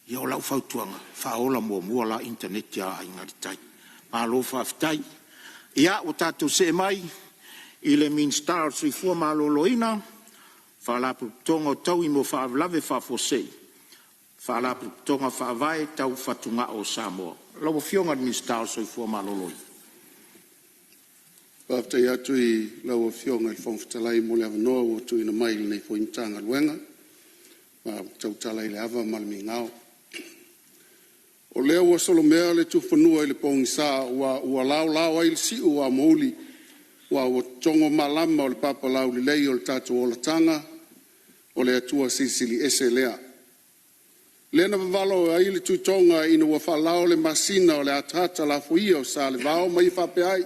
Ia o lau whautuanga, whaola mua la internet a ingaritai. Malo whaftai. Ia o tātou se mai i le minister soifua malo loina. Whalapu tonga tau i mo whaavlave whafosei. Whalapu tonga whaavae tau whatunga o Samoa. Lau fionga ni stau soifua maloloi. Whaftai atu i lau fionga i whangwhitalai mo le avanoa o tu ina mai nei fo intanga luenga. Ma tau talai le ava malmi ngao. O lea ua solomea le tu whanua i le pongisa ua lau ai le si ua mouli. Ua tongo malama o le papa lau li lei o le tatu o la tanga. O le atua sisili ese lea. Lena vavalo ai le tutonga ina ua whalao le masina o le atata la fuia o sa le vao mai whapeai.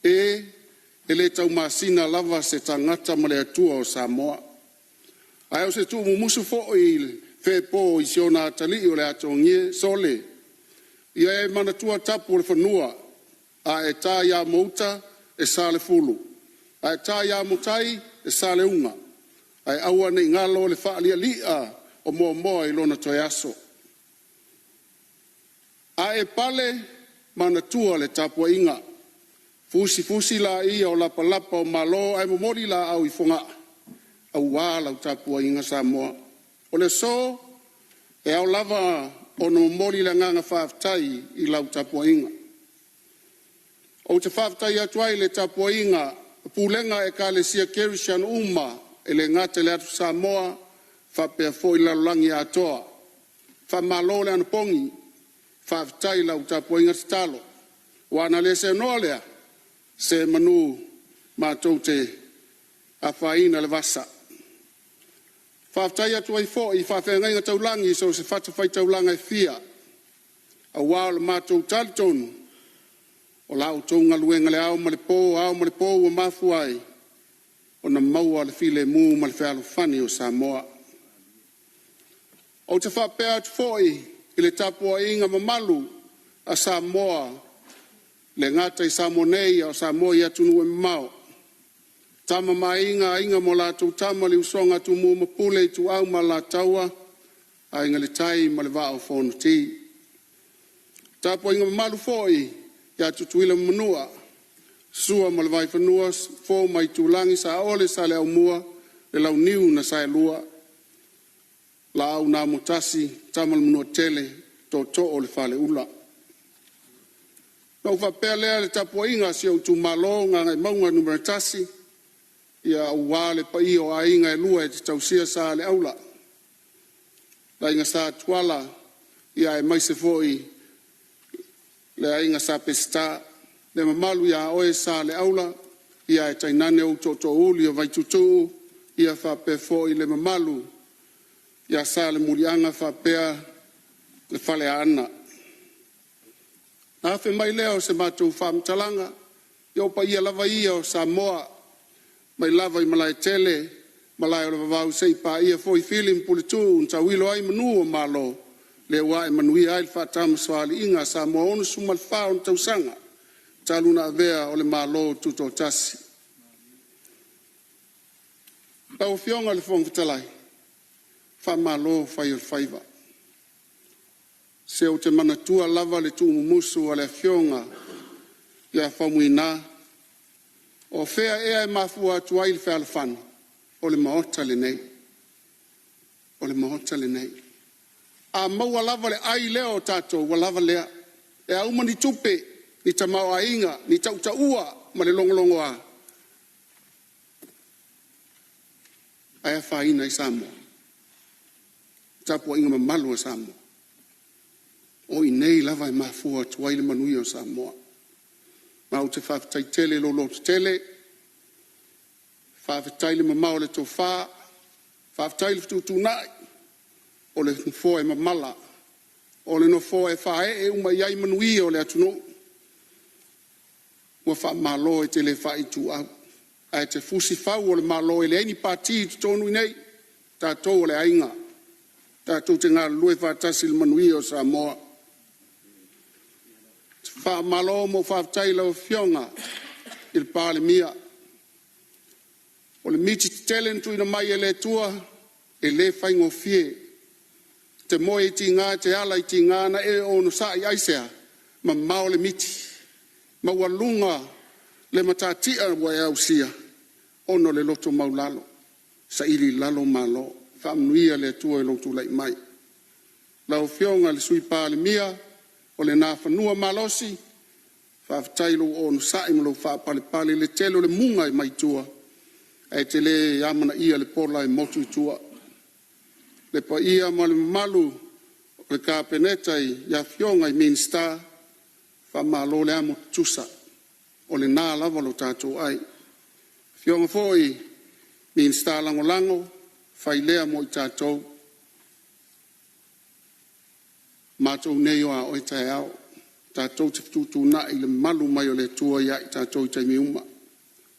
E le tau masina lava se tangata ma le atua o Samoa. Ai o se tu mumusu fo i whepo i siona atali o le atongie sole. Ia e manatua tapu o le whanua. A e tā ia mouta e sa le fulu. A e tā ia mutai e sa le unga. Ai aua nei ngalo le whaalia lia o moa i lona toi aso. A e pale manatua le tapua inga. Fusi la ia o lapa o malo ai momori la au i fonga. Au wā lau tapua inga Samoa. O le so e au lava o no momori la nganga whaaftai i lau tapua inga. O te whaaftai atuai le tapua inga pulenga e ka le sia Kerishan Uma e le ngate le atu Samoa whapea fo i lalulangi atoa. Whamalo le anapongi whaafitai lau tapo inga te talo. Wana le se nolea se manu mātou te a whaina le vasa. Whaafitai atu ai fo i whawhenga inga taulangi so se whatawhai taulanga e fia. A wao le mātou talitonu o lau tonga luenga le au male pō o mafuai o na maua le file mū ma le whealo whani o Samoa. O te whapea atu fōi i le tapua inga mamalu a Samoa le ngata i Samonei o Samoa i atunu e mau. Tama mainga inga mo lātou tama li usonga tu mū mapule i tu au ma la taua a inga le tai ma le vao whono ti. Tapua inga mamalu fōi i atutuila manua sua ma le vai whanua fō mai tūlangi sa ole sa le au mua le lau niu na sa e lua. La au nā mutasi tamal manua tele to o le whale ula. Nau whapea lea le tapua inga si au tu malo ngā ngai maunga numera tasi ia au wale pa i o a inga e lua e te tausia sa le aula. La inga sa tuala ia e maise foi le a inga sa pesta le mamalu ia oe sa le aula ia e tainane au to uli o vai tutu ia whapea foi le mamalu ia sa le murianga whapea le whale ana. Nā whi mai leo se mātou whamtalanga, iau pa ia lava ia o Samoa, mai lava i malai tele, malai o le vavau sei pa ia foi filim pulitu, unta wilo ai manu o malo, le wa e manui ai le whatama swali inga Samoa onu sumal whao on tausanga, taluna avea o le malo tuto tasi. Pau fionga le whongfitalai. Whamalo whai o whaiva. Se o te manatua lava le tu mumusu a le fionga ia whamuina. O whea ea e mafua tuai le whealafana o le maota le nei. O le maota le nei. A maua lava le ai leo tato wa lava lea. E a umani tupe ni tamau a inga ni tautaua ma le longolongo a. Aia whaina i Samoa. Tapua inga mamalu o Samoa. O i nei lava e mafua tuai le manui o Samoa. Mau te whawhitai tele lo lo tele. Whawhitai le mamau le tō wha. Whawhitai le fitu nai. O le nfoa e mamala. O le no foa e whae e uma iai manui o le atuno. Ua wha malo e tele wha i tu au. Ai te fusi whau o le malo e le eni pāti tu tonu i nei. Tātou o le ainga. Tātou te ngā lue whātasi le manui o Samoa. Wha malo mo whātai lau fionga il pāle mia. O le miti te telentu ina mai e le tua e le whaingo fie. Te moe i ti ngā te ala i ti ngā na e ono sa i aisea ma mao le miti. Ma walunga le matatia wa e au sia. Ono le loto maulalo. Sa ili lalo malo. Whamnuia le tua e lotu lai mai. Lau fionga le sui pāle mia, o le nā whanua malosi, whawhatailo o no saimo lau whapale le telo le munga i mai tua, e te le amana ia le pola e motu i tua. Le pa ia ma le malu, le kāpenetai, ia fionga i Minsta, whamalo le amo tusa, o le nā lava lo tātou ai. Fionga foi, Minsta lango lango, whailea mo i tātou. Mātou nei oa o i tae au. Tātou te fitutu na i le malu mai o le tua ia i tātou i taimi uma.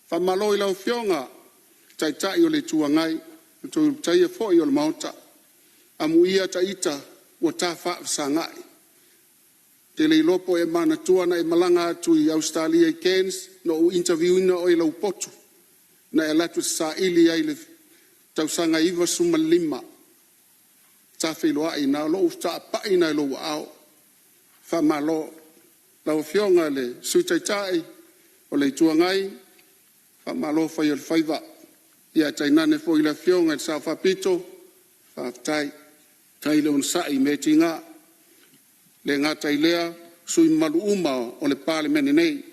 Whamalo i lau fionga, tai tai o le tua ngai, tu tai e foi o le maota. Amu ia ta ita, ua tā whaafasa ngai. Te le lopo e mana tuana e malanga atu i Australia i Cairns, no u interview ina o i lau potu. Na e latu sa ili ai le tausanga iwa suma lima. Ta whiloa i nā lo ta pa i nā lo au. Whamalo. Lau fionga le suitaitai o le tuangai. Whamalo whai o le whaiva. Ia tainane fo i le fionga sa whapito. Whaftai. Tai le on sai me tinga. Le ngā tailea sui malu uma o le pāle mene nei.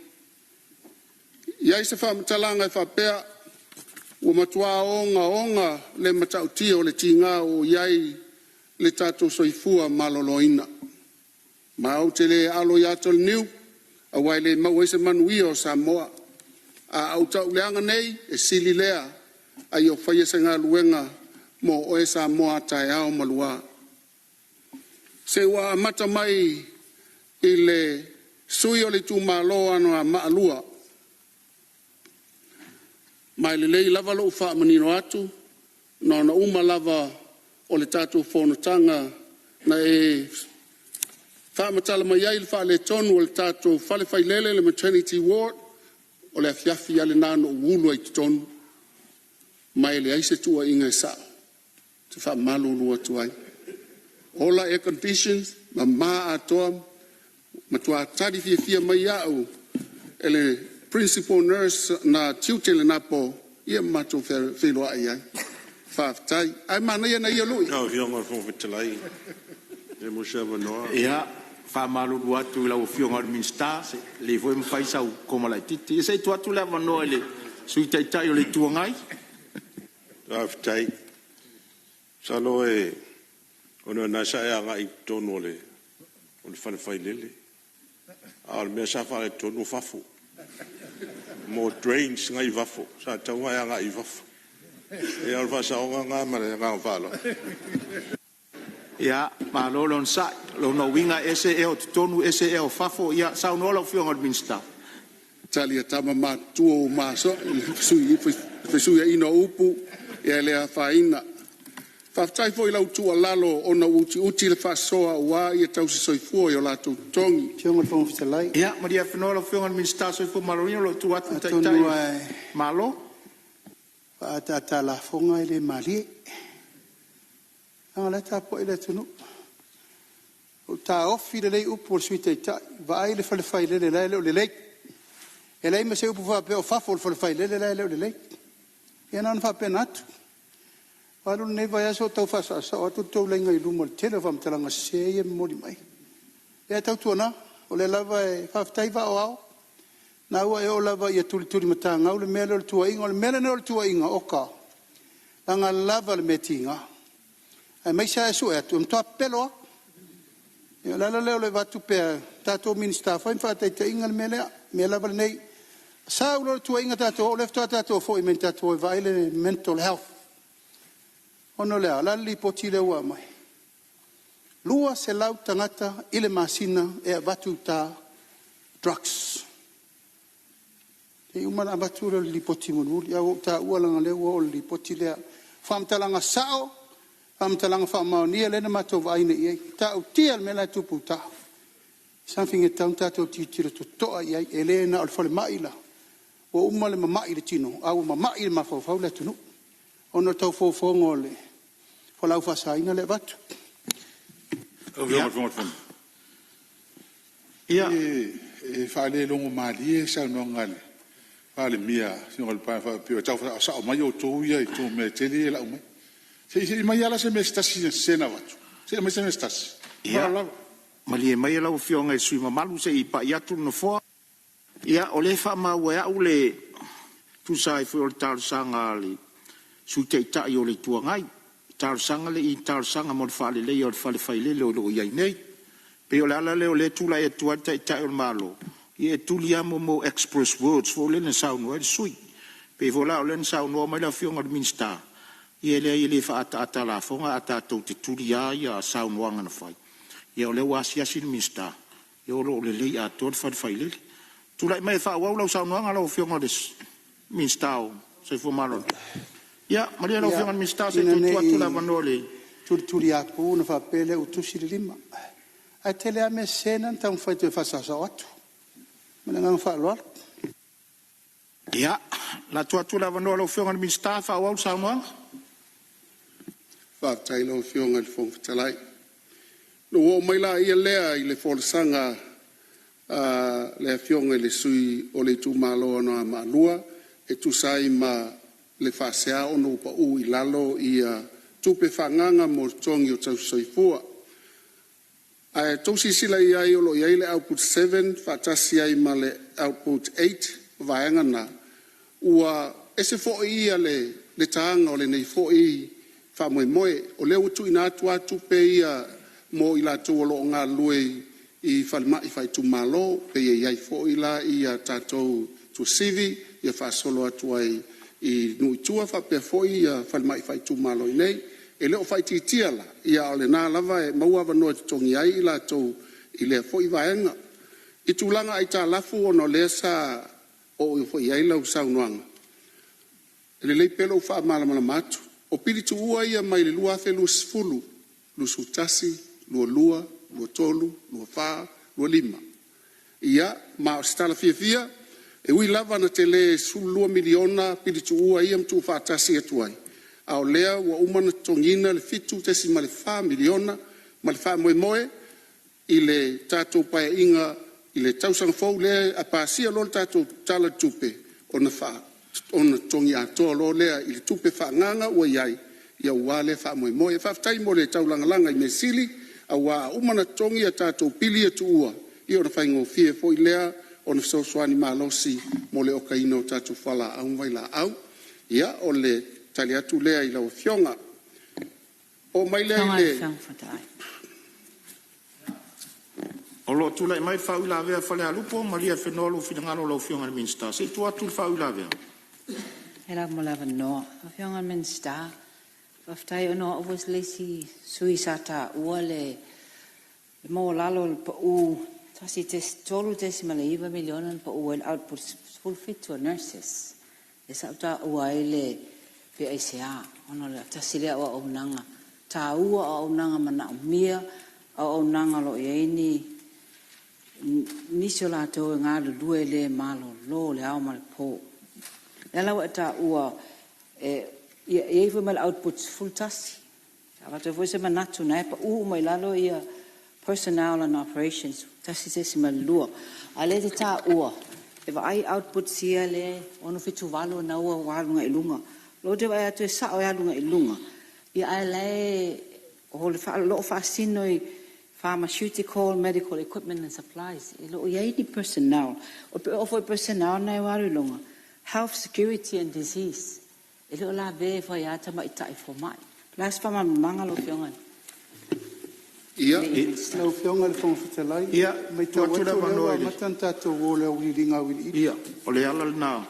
Iai se whamatalanga e whapea. Ua matua onga le matautia o le tinga o iai le tatou soifua maloloina. Mau te le alo ia tol niu, a wai le mau ese manui o Samoa. A au tau leanga nei, e sili lea, a i o whaia se ngā luenga mo o e Samoa tai ao malua. Se wa mata mai i le sui o le tu malo ano a maalua. Mai le lei lava lo ufa manino atu, no na uma lava o le tatu whonotanga na e whamatala mai ai le wha le tonu o le tatu whale whailele le maternity ward o le afiafi ale nano ulu ai tonu. Mai le aise tua inga e sao, te wha malu lua tuai. Ola air conditions, ma maa atoa, ma tua tari fia mai au, ele principal nurse na tiutele napo, ia mato wheloa ai ai. Whaftai, ai mana ia na ia lui. Au fionga whawhitalai, e mo se wanoa. Ia, whamalu atu lau fionga minsta, le voi mwhaisau komalai titi. E sei tu atu le wanoa le sui taitai o le tuangai. Whaftai, salo e, ono nasa e anga I tono le, o le whanawhai lele. A le mea sa whare tono whafu. Mo drains ngai wafo, sa taunga e anga I wafo. E alfa sa onga ngā mare ngā whalo. Ia, ma lolon sa, lona winga ese e o tonu ese e o whafo, ia, sa unola fionga minsta. Talia tama matua o maso, fesui ina upu, e lea whaina. Whaftai fo I lau tua lalo o na uti le whasoa ua I e tau se soifua I o lato tongi. Fionga whawhitalai. Ia, maria whanola fionga minsta soifua marorina lo tu atu taitai. Malo? Whaata la fonga I le mali. Anga le tapo I le tunu. O ta ofi le lei upu o le sui taitai. Vai le whalewhai le le o le lei. E lei me se upu whape o whafo le whalewhai le o le lei. Ia nan whape natu. Walu nei vai aso tau whasa o atu tau lenga I lumo le tele whamtalanga se e mori mai. E tau tuana, o le lava e whaftai wa o au. Na ua e o lava I a tuli mata ngau le mele o le tua inga, o le mele ne o le tua inga oka. Langa lava le metinga. Ai mai sa e atu, mtoa peloa. E lala leo le watu pea, tato minista, whain whatai te inga le mele, me lava le nei. Sa ulo le tua inga tato, o leftoa tato fo I men tato e vaile mental health. Ono lea, lali poti le ua mai. Lua se lau tangata I le masina e watu ta drugs. E umana watu le li poti munuri, au ta ualanga le ua o li poti lea. Whamtalanga sao, whamtalanga whamaunia le na mato vaina I ta u tia le mela tupu ta. Something e taun tato titira to toa I e le na alfale maila. O umale ma maile tino, au ma maile ma fau le tunu. Ono tau fau ngole. Falau fasaina le watu. Ia. E whaale longo maali e sa no ngale. Whaale mia, singo le pae pio tau sa o mai o tō ia I tō me tele e lau mai. Se mai ala se me stasi sena watu. Se mai se me stasi. Ia. Mali e mai lau fionga e sui mamalu se I pa iatu no foa. Ia, o le wha maua ea ule tu sai fui o le tarsanga le sui te itai o le tuangai. Tarsanga le I tarsanga mo le whaale lei o le whale whailele o lo iai nei. Pe o le ala leo le tula e tua te itai o le malo. I e tuli amo mo express words fo le na saunua e sui. Pe vo la o le na saunua mai la fionga le minsta. I e le I wha ata la fonga ata tau te tuli a I a saunuanga na whai. I o le wasi asi le minsta. I o le lei a tua le whale whailele. Tula mai wha wau lau saunuanga lau fionga les minsta o se fo maron. Ia, maria lau fionga minsta se tu la vanole. Tuli aku na whapele u tusi le lima. Ai tele a me sena tau whaitu e whasasa o atu. Mana ngang whaaloa. Ia, la tua la vanole lau fionga minsta wha wau saunuanga. Whaftai lau fionga le whongwhitalai. No o mai la ia lea I le wholesanga le fionga le sui o le tu malo no a malua e tu sai ma le fasea o no pa u I lalo I tupe whanganga mo tongi o tau soifua. Ai tosi sila I o lo I le output 7 fatasi ai ma le output 8 vaenga na ua ese fo I le taanga o le nei fo I wha moe moe o leo tu ina atua tupe ia mo I la tu o lo ngā lue i falma i fai tu malo pe ia fo ila ia tatou tu sivi ia fa solo atu ai i nui tua fa pe fo ia falma i fai tu malo nei e leo fai titiala ia ole na lava e maua vano tongi ai ila to i le fo i vaenga i tulanga ai ta lafu ono le sa o i fo ia ila usau noanga le lei pelo fa mala matu o pilitu ua ia mai le lua fe lus fulu lusu tasi lua tolu lua fa lua lima ia ma stala fia e ui lava na tele sulua miliona pilitu ua ia mtu fa tasi atuai ao lea ua umana tongina le fitu tesi ma le fa miliona ma le fa moe i le tatou pae inga i le tausanga fau lea a pasia lo le tatou tala tupe ona tongi atoa lo lea i le tupe fa nganga ua iai ia wale fa moe fa tai mo le taulanga langa i mesili a wa umana tongi a tatou pili atu ua i ona fai ngofie fo i lea ona fisoswani malosi mo le okaina o tatou fala au vai la au ia o le tali atu lea i lau fionga o mai lea i le o lo tula mai fau la vea fale alupo maria fenolo finangalo lo fionga le minsta se tu atu fau la vea Era mo lava no fionga minsta aftai ono was lesi sui sata uale mo lalo po u tasi tes tolu decimal iva million po u output full fit to nurses esa ta uaile PICA ono le tasi le o onanga ta ua o onanga mana mia o onanga lo yeni nisola to nga lu le malo lo le au mal po la ta ua e even mal outputs full tasi ava te voise manatu na pa u mai lalo ia personnel and operations tasi decimal lua ale te ta ua e va ai outputs ia le ono fitu valo na ua walunga ilunga lo te vai atu sa o walunga ilunga ia ale o le fa lo fa sinoi pharmaceutical medical equipment and supplies lo ia ni personnel o for personnel na walunga health security and disease Ilo la ve foi ata mai tai fo mai. Plus fa manga lo fionga. Ia, lo fionga le fon fetalai. Ia, mai to tula manoe. Matanta to wole wi dinga wi. Ia, o le ala na.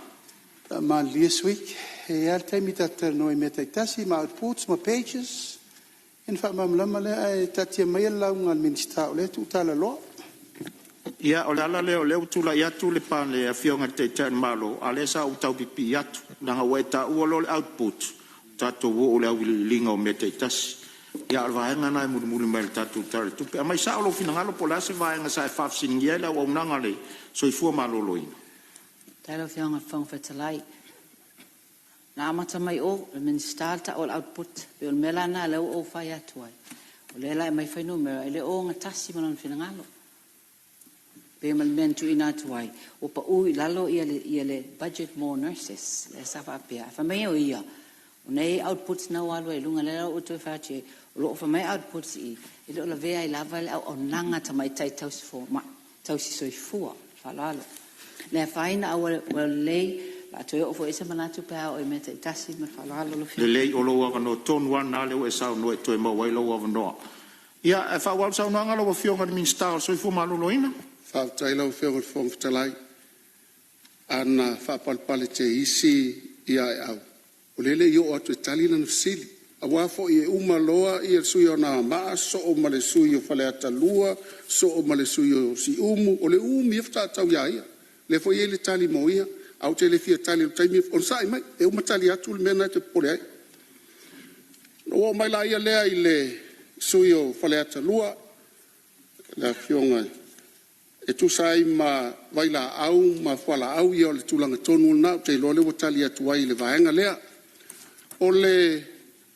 Ma this week e al time tata no meta tasi ma outputs ma pages. In fa mam lama le ai tati mai la un ministra le tu tala lo. Ia, o le ala le o le tula ia tu le pan le fionga te tan malo, ale sa u tau pipi atu. Nanga weta uolo output tato wo le linga o mete tas ya vaenga na mulu mel tato tar tu pe mai sa lo finanga po la se vaenga sa faf sin yela o nanga le so i fu maloloina talo fianga fong fetalai na mata mai o men starta all output pe o melana le o fa ya tuai o le la mai fa numero le o nga tasi manon finanga lo pe men tu ina tuai o pa u lalo ia le budget more nurses le safa pia fa mai o ia o nei outputs na walo e lunga le o to fa che lo fa mai outputs i lo la vea i lava le o nanga ta mai tai tau fo ma tau si so i fu fa lalo le faina o le la to o fo ese manatu pa o meta tasi me fa lalo lo le le o lo wa no ton wan na le o sa no to mo wa lo wa no ia fa wa sa no ngalo fionga min star so i fu maloloina fa taila o feo fong talai ana fa palpale te isi ia au o lele yo atu talina no sili awa fo e uma loa ia suyo na ma so o male suyo fale atalua so o male suyo si umu o le umi fta tau ia le fo ye le tali moia au te le fia tali o taimi on sai mai e uma tali atu le mena te pole ai o mai la ia lea i le suyo fale atalua la fionga e tu sai ma vaila au ma fala au ia le tulanga tonu na te lo le wotali atu ai le vaenga lea o le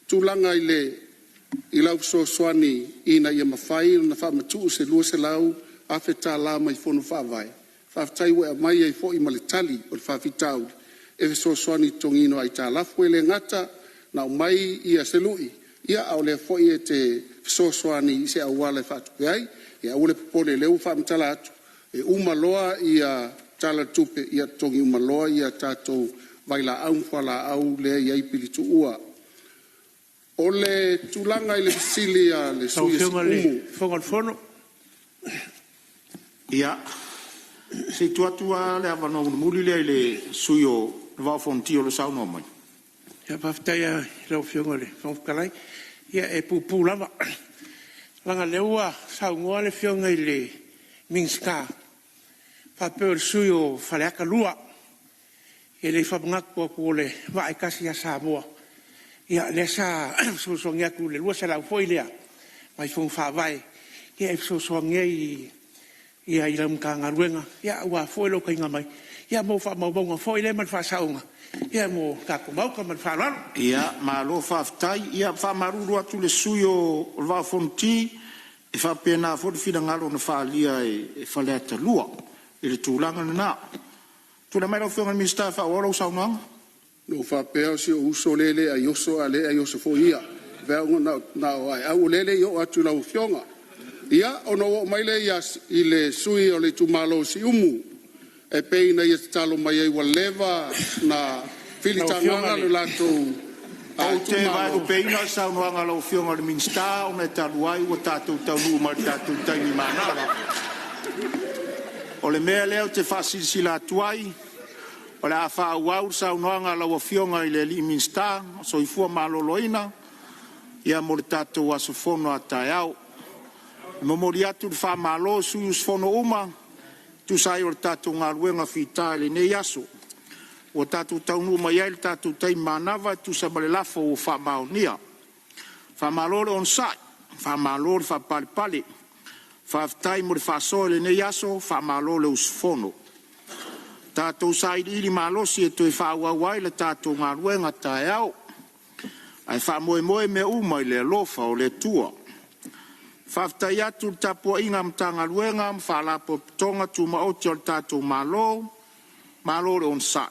tulanga i lau so swani ina ia mawhai na wha matu se lua se lau a wheta la mai whonu whawai whawtai wea mai ai fo i ma le tali o le whawhitau e we so swani tongino ai ta lafu e le ngata na mai ia se lui ia au le fo i e te so swani i se awale whatupe ai ia ule popole leu whamtala atu e uma loa ia tala tupe ia tongi uma loa ia tatou vaila au whala au le iai pilitu ua. O le tulanga i le fisili a le suia si umu. Fonga fono. Ia, se tuatua le avano muli le suyo va fonti o lo sau no mai. Ia paftaia lo fiongole, fonkalai. Ia e pupu lava. Langa leua sau ngoa le fionga i le Minska. Fa per suyo faleaka lua. E le whapangakua ko le wae kasi a Samoa. Ia le sa sosongia ku le lua se lau foi lea. Mai fong whawai. Ia e sosongia ia i lam ka ngaruenga. Ia ua foi lo kainga mai. Ia mo whamawonga foi le man whasaunga. Ia mo kakumau ka man whalaro. Ia malo whaftai. Ia whamaruru atu le suyo wa fonti. E whapena fodi whina ngalo na whalia e whaleata lua. I le tūlanga na nā. Tuna mai rau whionga ni minister whaoro saunanga? No whapea si o uso lele a yoso a le a yoso fo ia. Veonga na o ai. Au lele yo atu lau whionga. Ia ono o mai le ias i le sui o le tumalo si umu. E peina i te talo mai e waleva na whilitanganga le lato. Au te vai o peina saunoanga lau whionga ni minister o me taluai o tātou taunu ma tātou taini manara. O le mea leo te whasilisila tuai, o le a whaauau saunoanga lau whionga i le li minsta, so i fua maloloina, ia mo le tātou asofono a tai au. Momori atu le wha malo suius fono uma, tu sai o le tātou ngā ruenga whita le nei aso. O tātou taunu uma iai le tātou tai manava, tu sa male lafo o wha maonia. Wha malo le on sai, wha malo le wha pale pale, whaftai mo le whasoe le nei aso, whamalo le usfono. Tātou sa ili malosi e toi whauawai le tātou ngā ruenga tae au. Ai whamoe me uma i le lofa o le tua. Whaftai atu le tapua inga mtanga ruenga, mwhalapo tonga tu maoti o le tātou malo le onsai.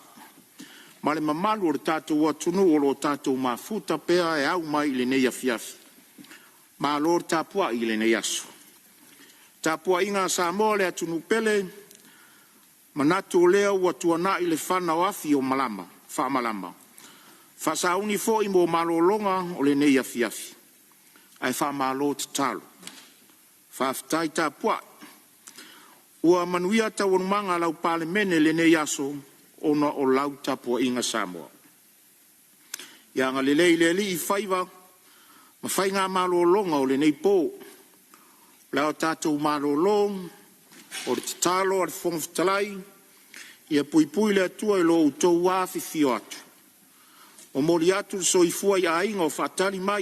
Ma le mamalu o le tātou atunu o lo tātou mafuta pea e au mai le nei afiafi. Malo le tapua i le nei aso. Tapua inga Samoa le atunu pele, manatu o lea ua tuana i le whana o afi o malama, wha malama. Whasauni fo i mo malolonga o le nei afiafi. Ai wha malo te talo. Whaftai tapua. Ua manuia tawanumanga lau pale mene le nei aso ona o lau tapua inga Samoa. Ia nga lelei li i whaiva, ma whai ngā malolonga o le nei pō. Lao tātou malolong, o le talo ar whongwhitalai, ia pui le atua i lo utou wafi fio atu. O mori atu so i fua i ainga o whatari mai,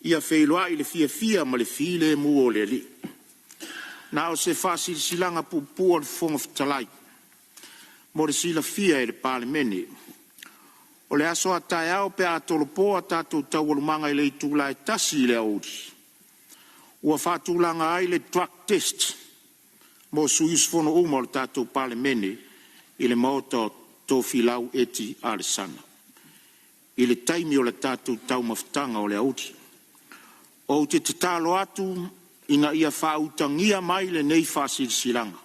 ia wheiloa i le fia ma le file mu o le li. Na o se whasi silanga pupu o le whongwhitalai, mo le sila fia e le pale mene. O le aso a tae au pe a tolopo a tātou taualumanga i le itula e tasi i le audi. Ua whatulanga ai le drug test mo suis fono uma le tātou pale mene i le maota tō filau eti ale sana. I le taimi o le tātou tau mawhtanga o le audi. O te talo atu ina ia whautangia mai le nei whasilsilanga.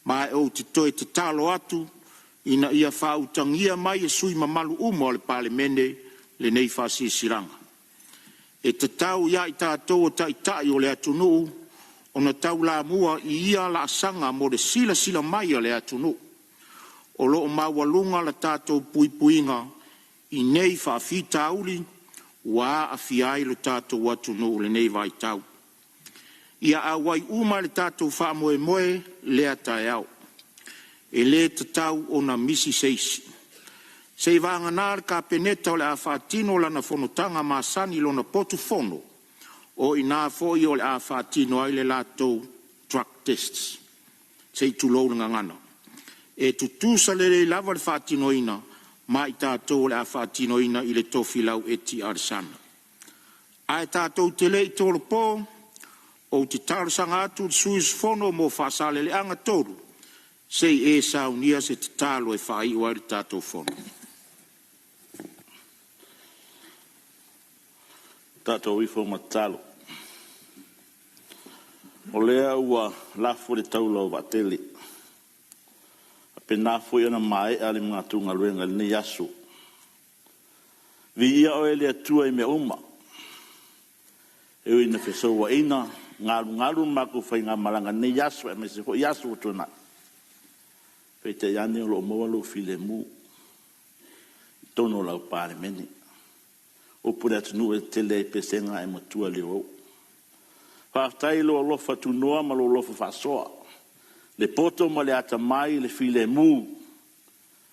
Ma o te toe te talo atu ina ia whautangia mai e sui mamalu uma o le pale mene le nei whasilsilanga. E te tau ia i tātou o tai o le atunu, o na tau la mua i ia la asanga mo le sila mai o le atunu. O lo o mawalunga la tātou puipuinga i nei whaafita auli, wa a fiai le tātou atunu le nei vai tau. Ia awai uma le tātou whaamoe le atai au. E le te tau o na misi seisi. Se vanga nār ka peneta o le a whaatino lana whonotanga masani lona potu whono o i nā fōi o le a whaatino ai le lātou drug tests. Se i tūlounga ngana. E tutusa le lava le whaatino ina ma i tātou le a whaatino ina i le tofilau eti arisana. Ai tātou te le i tōro pō o te tarasanga atu suis whono mo whaasale le anga tōru. Se e saunia se te tālo e whai o ai tātou whono. Tātou i fōma talo. O lea ua lafo le taula o vatele. A pena foi ana mai ale mga tunga luenga le yasu. Vi ia o ele atua i me uma. E ui na whesaua ina, ngalu maku fai ngā malanga ne yasu e me se ho yasu o tona. Pei te iane o lo moa lo file mu. Tono lau pare meni. O pura tunu e tele e pesenga e matua le o. Whaftai lo alofa tu noa ma lo alofa whasoa. Le poto ma le ata mai le file mu.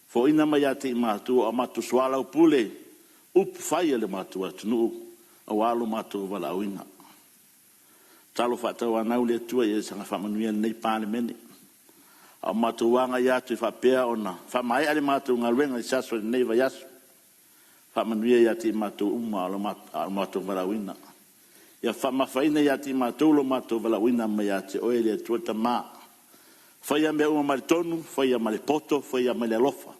Fo ina mai ate i mātua a matu swala o pule. Upu whaia le mātua tunu. A walo mātua wala uina. Talo whatau anau le tua i e sanga whamanuia nei pāne meni. A mātua wanga i atu i whapea ona. Whamai ale mātua ngā ruenga i saso i nei vai asu. Whamanuia i ati i mātua uma a mātua wala uina. Ia whamawhaina i ati i mātua lo mātua wala uina mai ati oe le tua ta mā. Whaia mea uma mare tonu, whaia mare poto, whaia mare alofa.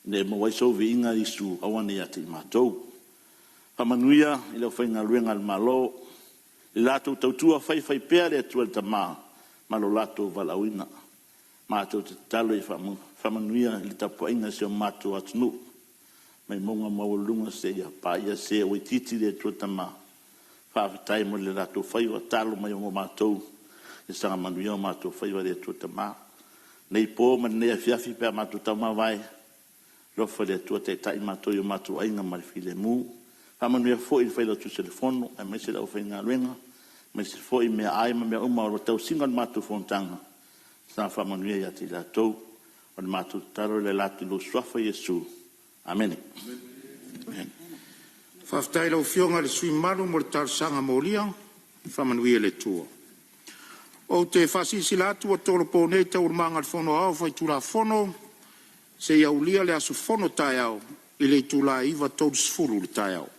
Ne mo waiso vi inga isu awane ati i mātou. Whamanuia i lau whainga ruenga al malo. I lato tautua whai pēr e tua ta mā. Malo lato valauina. Mātou te talo i whamanuia i tapu inga se o mātou atunu. Mai monga maulunga se ia pāia se o i titi le tua ta mā. Whawhitai mo le lato whai wa talo mai o mātou. I sanga manuia o mātou whai wa le tua ta mā. Nei pō man nea fiafi pēr mātou tau mā vai. Lofa le tua te tai mātou i o mātou ainga marifile mū. Whamanuia fo i whaila tu telefono, e mai se lau whainga ruenga. Mai se fo i mea ai ma mea uma o tau singa o mātou fontanga. Sa whamanuia i ati lātou. O le mātou taro le lātou lo swafa Yesu. Amen. Whaftai lau fionga le sui maru mo le tarsanga mōlia. Whamanuia le tua. O te whasisi lātu o tolo pōnei tau urmanga le whono au whai tūra whono. Se iau lia le asu whono tai au. I le tūla iwa tau sfuru le tai au.